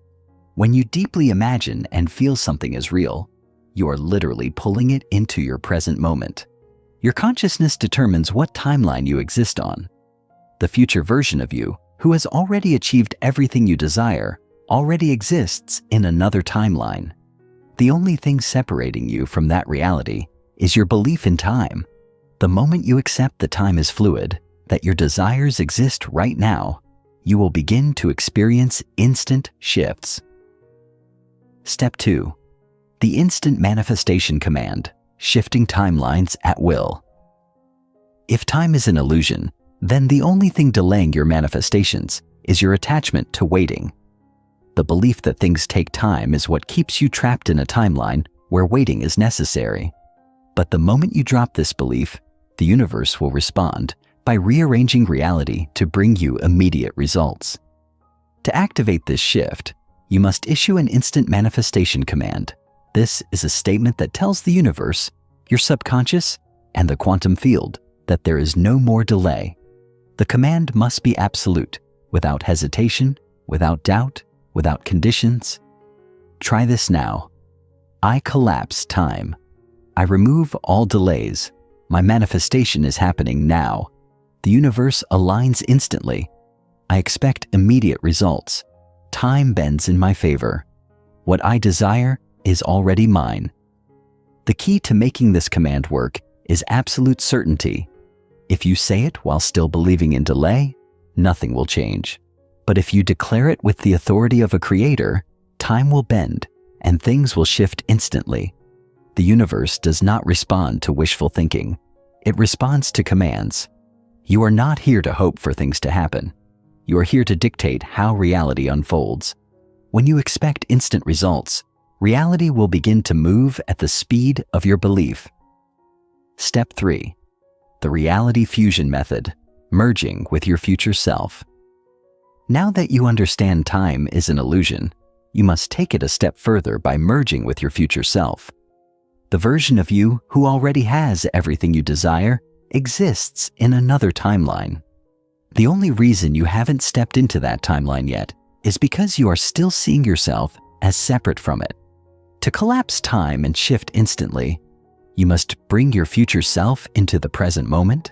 When you deeply imagine and feel something as real, you are literally pulling it into your present moment. Your consciousness determines what timeline you exist on. The future version of you, who has already achieved everything you desire, already exists in another timeline. The only thing separating you from that reality is your belief in time. The moment you accept that time is fluid, that your desires exist right now, you will begin to experience instant shifts. Step 2. The instant manifestation command, shifting timelines at will. If time is an illusion, then the only thing delaying your manifestations is your attachment to waiting. The belief that things take time is what keeps you trapped in a timeline where waiting is necessary. But the moment you drop this belief, the universe will respond by rearranging reality to bring you immediate results. To activate this shift, you must issue an instant manifestation command. This is a statement that tells the universe, your subconscious, and the quantum field that there is no more delay. The command must be absolute, without hesitation, without doubt, without conditions. Try this now. I collapse time. I remove all delays. My manifestation is happening now. The universe aligns instantly. I expect immediate results. Time bends in my favor. What I desire is already mine. The key to making this command work is absolute certainty. If you say it while still believing in delay, nothing will change. But if you declare it with the authority of a creator, time will bend and things will shift instantly. The universe does not respond to wishful thinking. It responds to commands. You are not here to hope for things to happen. You are here to dictate how reality unfolds. When you expect instant results, reality will begin to move at the speed of your belief. Step 3. The reality fusion method, merging with your future self. Now that you understand time is an illusion, you must take it a step further by merging with your future self. The version of you who already has everything you desire exists in another timeline. The only reason you haven't stepped into that timeline yet is because you are still seeing yourself as separate from it. To collapse time and shift instantly, you must bring your future self into the present moment.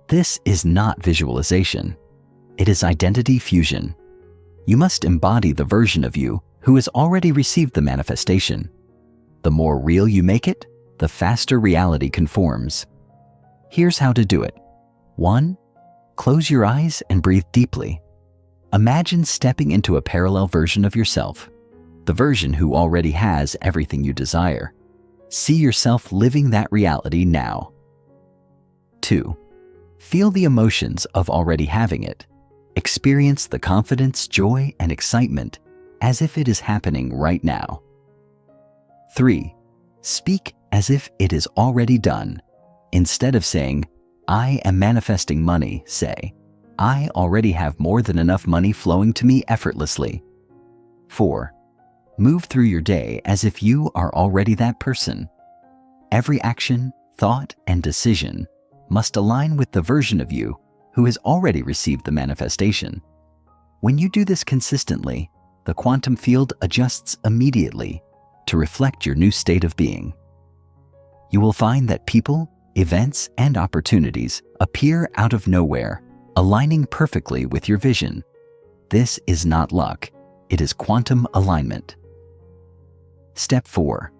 This is not visualization. It is identity fusion. You must embody the version of you who has already received the manifestation. The more real you make it, the faster reality conforms. Here's how to do it. 1. Close your eyes and breathe deeply. Imagine stepping into a parallel version of yourself, the version who already has everything you desire. See yourself living that reality now. 2. Feel the emotions of already having it. Experience the confidence, joy, and excitement as if it is happening right now. 3. Speak as if it is already done. Instead of saying, "I am manifesting money," say, "I already have more than enough money flowing to me effortlessly." 4. Move through your day as if you are already that person. Every action, thought, and decision must align with the version of you who has already received the manifestation. When you do this consistently, the quantum field adjusts immediately to reflect your new state of being. You will find that people, events, and opportunities appear out of nowhere, aligning perfectly with your vision. This is not luck, it is quantum alignment. Step 4.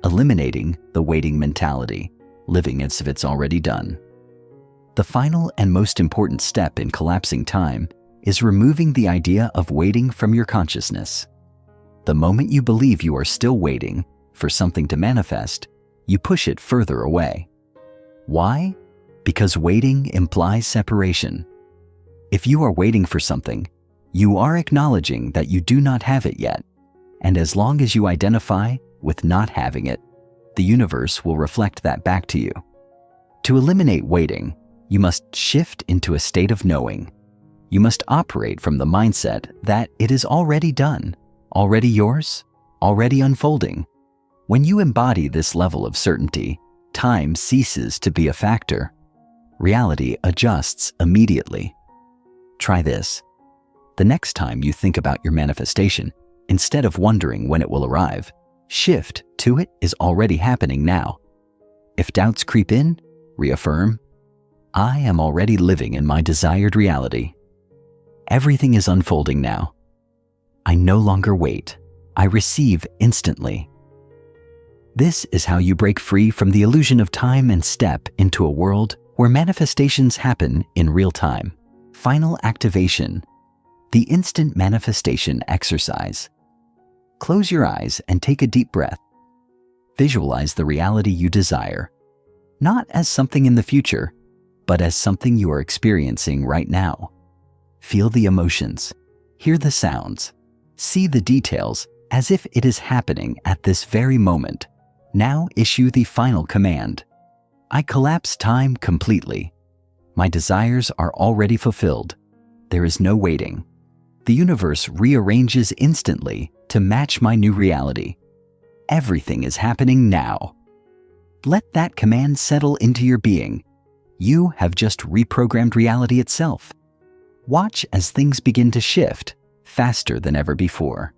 Eliminating the waiting mentality, living as if it's already done. The final and most important step in collapsing time is removing the idea of waiting from your consciousness. The moment you believe you are still waiting for something to manifest, you push it further away. Why? Because waiting implies separation. If you are waiting for something, you are acknowledging that you do not have it yet, and as long as you identify with not having it, the universe will reflect that back to you. To eliminate waiting, you must shift into a state of knowing. You must operate from the mindset that it is already done, already yours, already unfolding. When you embody this level of certainty, time ceases to be a factor. Reality adjusts immediately. Try this. The next time you think about your manifestation, instead of wondering when it will arrive, shift to it is already happening now. If doubts creep in, reaffirm, I am already living in my desired reality. Everything is unfolding now. I no longer wait. I receive instantly. This is how you break free from the illusion of time and step into a world where manifestations happen in real time. Final activation. The instant manifestation exercise. Close your eyes and take a deep breath. Visualize the reality you desire, not as something in the future, but as something you are experiencing right now. Feel the emotions, hear the sounds, see the details as if it is happening at this very moment. Now issue the final command. I collapse time completely. My desires are already fulfilled. There is no waiting. The universe rearranges instantly to match my new reality. Everything is happening now. Let that command settle into your being. You have just reprogrammed reality itself. Watch as things begin to shift faster than ever before.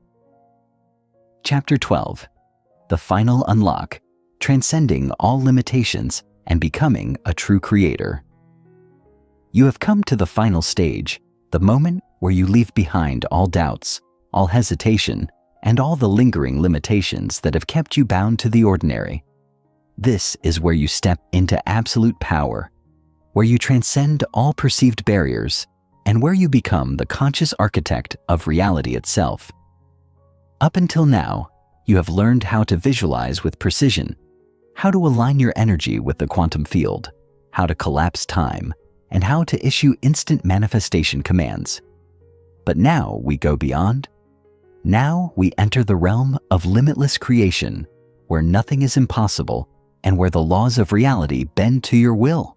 Chapter 12. The Final Unlock. transcending all limitations and becoming a true creator. You have come to the final stage, the moment where you leave behind all doubts, all hesitation, and all the lingering limitations that have kept you bound to the ordinary. This is where you step into absolute power, where you transcend all perceived barriers, and where you become the conscious architect of reality itself. Up until now, you have learned how to visualize with precision, how to align your energy with the quantum field, how to collapse time, and how to issue instant manifestation commands. But now we go beyond. Now we enter the realm of limitless creation, where nothing is impossible and where the laws of reality bend to your will.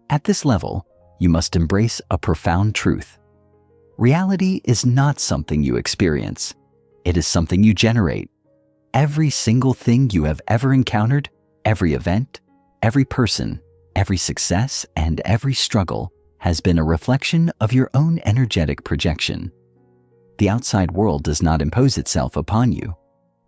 At this level, you must embrace a profound truth. Reality is not something you experience. It is something you generate. Every single thing you have ever encountered, every event, every person, every success, and every struggle has been a reflection of your own energetic projection. The outside world does not impose itself upon you.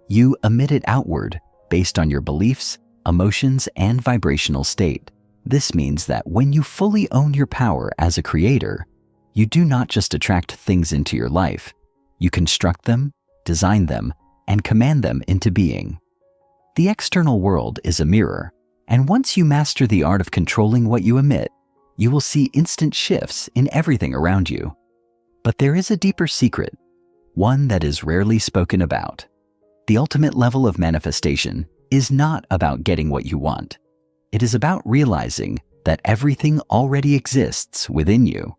You emit it outward based on your beliefs, emotions, and vibrational state. This means that when you fully own your power as a creator, you do not just attract things into your life. You construct them, design them, and command them into being. The external world is a mirror, and once you master the art of controlling what you emit, you will see instant shifts in everything around you. But there is a deeper secret, one that is rarely spoken about. The ultimate level of manifestation is not about getting what you want. It is about realizing that everything already exists within you.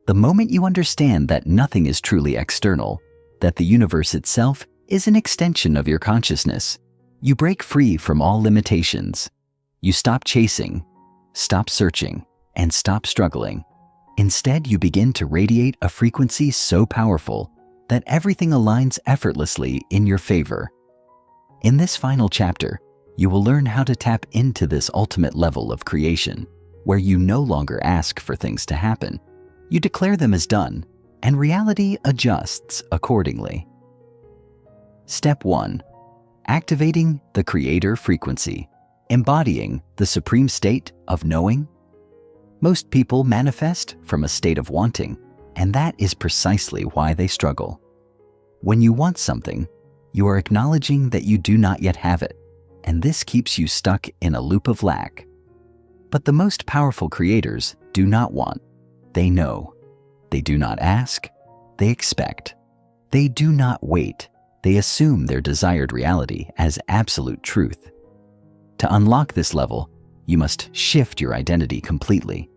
The moment you understand that nothing is truly external, that the universe itself is an extension of your consciousness, you break free from all limitations. You stop chasing, stop searching, and stop struggling. Instead, you begin to radiate a frequency so powerful that everything aligns effortlessly in your favor. In this final chapter, you will learn how to tap into this ultimate level of creation, where you no longer ask for things to happen. You declare them as done, and reality adjusts accordingly. Step 1. Activating the creator frequency, embodying the supreme state of knowing. Most people manifest from a state of wanting, and that is precisely why they struggle. When you want something, you are acknowledging that you do not yet have it, and this keeps you stuck in a loop of lack. But the most powerful creators do not want. They know. They do not ask. They expect. They do not wait. They assume their desired reality as absolute truth. To unlock this level, you must shift your identity completely.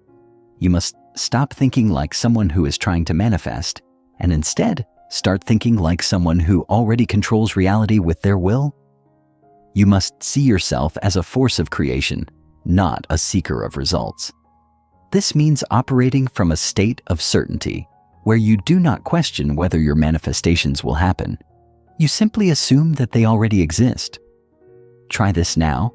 You must stop thinking like someone who is trying to manifest, and instead start thinking like someone who already controls reality with their will. You must see yourself as a force of creation, not a seeker of results. This means operating from a state of certainty, where you do not question whether your manifestations will happen. You simply assume that they already exist. Try this now.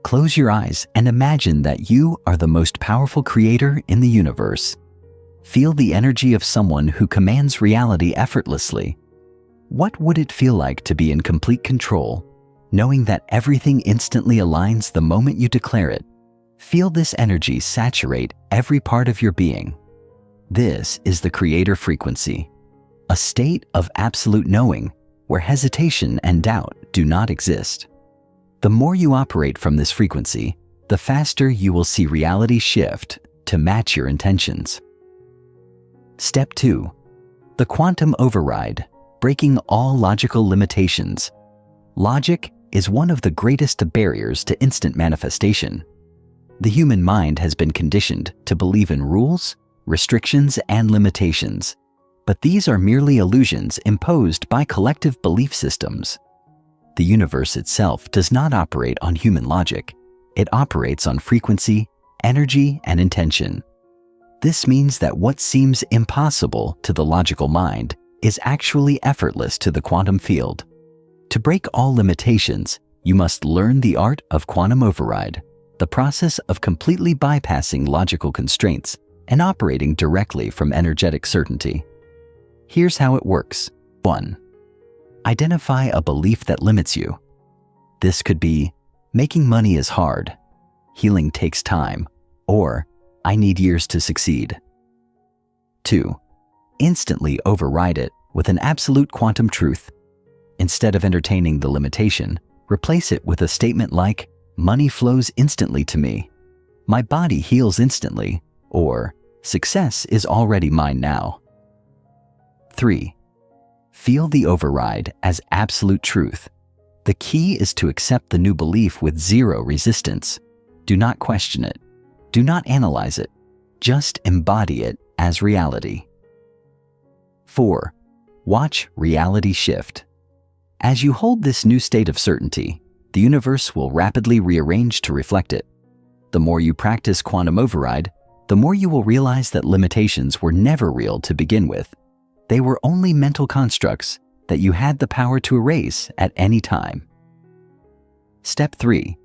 Close your eyes and imagine that you are the most powerful creator in the universe. Feel the energy of someone who commands reality effortlessly. What would it feel like to be in complete control, knowing that everything instantly aligns the moment you declare it? Feel this energy saturate every part of your being. This is the creator frequency, a state of absolute knowing where hesitation and doubt do not exist. The more you operate from this frequency, the faster you will see reality shift to match your intentions. Step 2. The quantum override, breaking all logical limitations. Logic is one of the greatest barriers to instant manifestation. The human mind has been conditioned to believe in rules, restrictions, and limitations, but these are merely illusions imposed by collective belief systems. The universe itself does not operate on human logic. It operates on frequency, energy, and intention. This means that what seems impossible to the logical mind is actually effortless to the quantum field. To break all limitations, you must learn the art of quantum override, the process of completely bypassing logical constraints and operating directly from energetic certainty. Here's how it works. 1. Identify a belief that limits you. This could be, Making money is hard. Healing takes time. Or, I need years to succeed. 2. Instantly override it with an absolute quantum truth. Instead of entertaining the limitation, replace it with a statement like, money flows instantly to me. My body heals instantly. Or, success is already mine now. 3. Feel the override as absolute truth. The key is to accept the new belief with zero resistance. Do not question it. Do not analyze it. Just embody it as reality. 4. Watch reality shift. As you hold this new state of certainty, the universe will rapidly rearrange to reflect it. The more you practice quantum override, the more you will realize that limitations were never real to begin with. They were only mental constructs that you had the power to erase at any time. Step 3.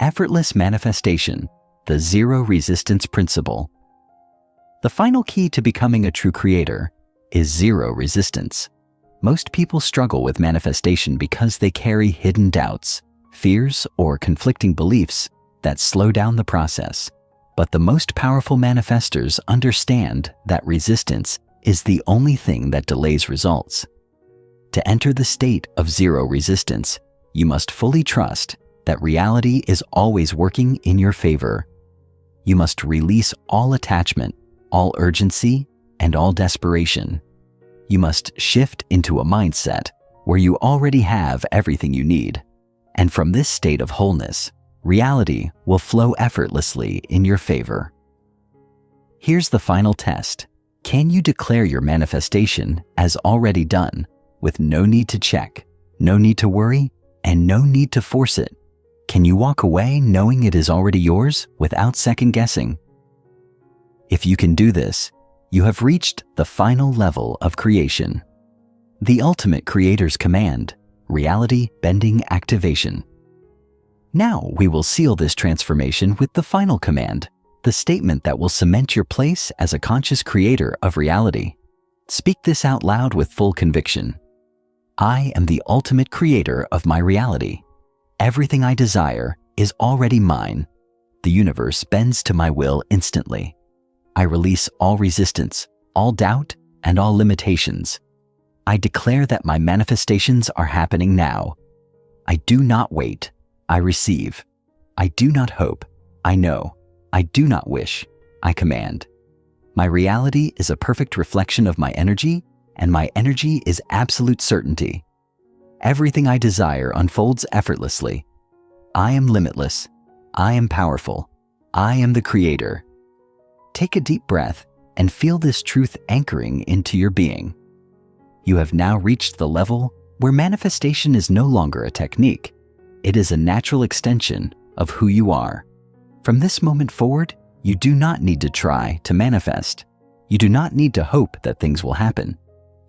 Effortless manifestation, the zero resistance principle. The final key to becoming a true creator is zero resistance. Most people struggle with manifestation because they carry hidden doubts, fears, or conflicting beliefs that slow down the process. But the most powerful manifestors understand that resistance is the only thing that delays results. To enter the state of zero resistance, you must fully trust that reality is always working in your favor. You must release all attachment, all urgency, and all desperation. You must shift into a mindset where you already have everything you need. And from this state of wholeness, reality will flow effortlessly in your favor. Here's the final test. Can you declare your manifestation as already done with no need to check, no need to worry, and no need to force it? Can you walk away knowing it is already yours without second guessing? If you can do this, you have reached the final level of creation. The ultimate creator's command, reality-bending activation. Now we will seal this transformation with the final command, the statement that will cement your place as a conscious creator of reality. Speak this out loud with full conviction. I am the ultimate creator of my reality. Everything I desire is already mine. The universe bends to my will instantly. I release all resistance, all doubt, and all limitations. I declare that my manifestations are happening now. I do not wait. I receive. I do not hope. I know. I do not wish. I command. My reality is a perfect reflection of my energy, and my energy is absolute certainty. Everything I desire unfolds effortlessly. I am limitless. I am powerful. I am the creator. Take a deep breath and feel this truth anchoring into your being. You have now reached the level where manifestation is no longer a technique. It is a natural extension of who you are. From this moment forward, you do not need to try to manifest. You do not need to hope that things will happen.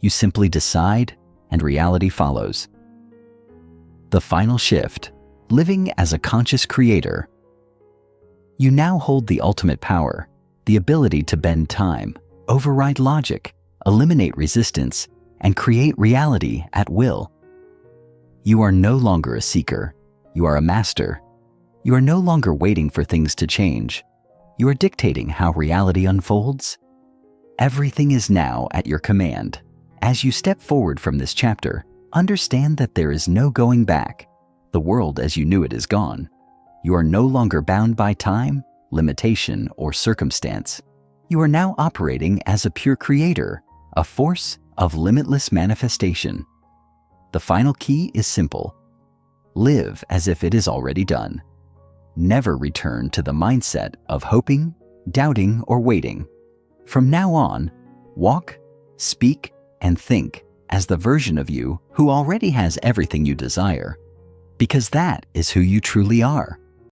You simply decide, and reality follows. The final shift, living as a conscious creator. You now hold the ultimate power, the ability to bend time, override logic, eliminate resistance, and create reality at will. You are no longer a seeker. You are a master. You are no longer waiting for things to change. You are dictating how reality unfolds. Everything is now at your command. As you step forward from this chapter, understand that there is no going back. The world as you knew it is gone. You are no longer bound by time, limitation, or circumstance. You are now operating as a pure creator, a force of limitless manifestation. The final key is simple. Live as if it is already done. Never return to the mindset of hoping, doubting, or waiting. From now on, walk, speak, and think as the version of you who already has everything you desire, because that is who you truly are.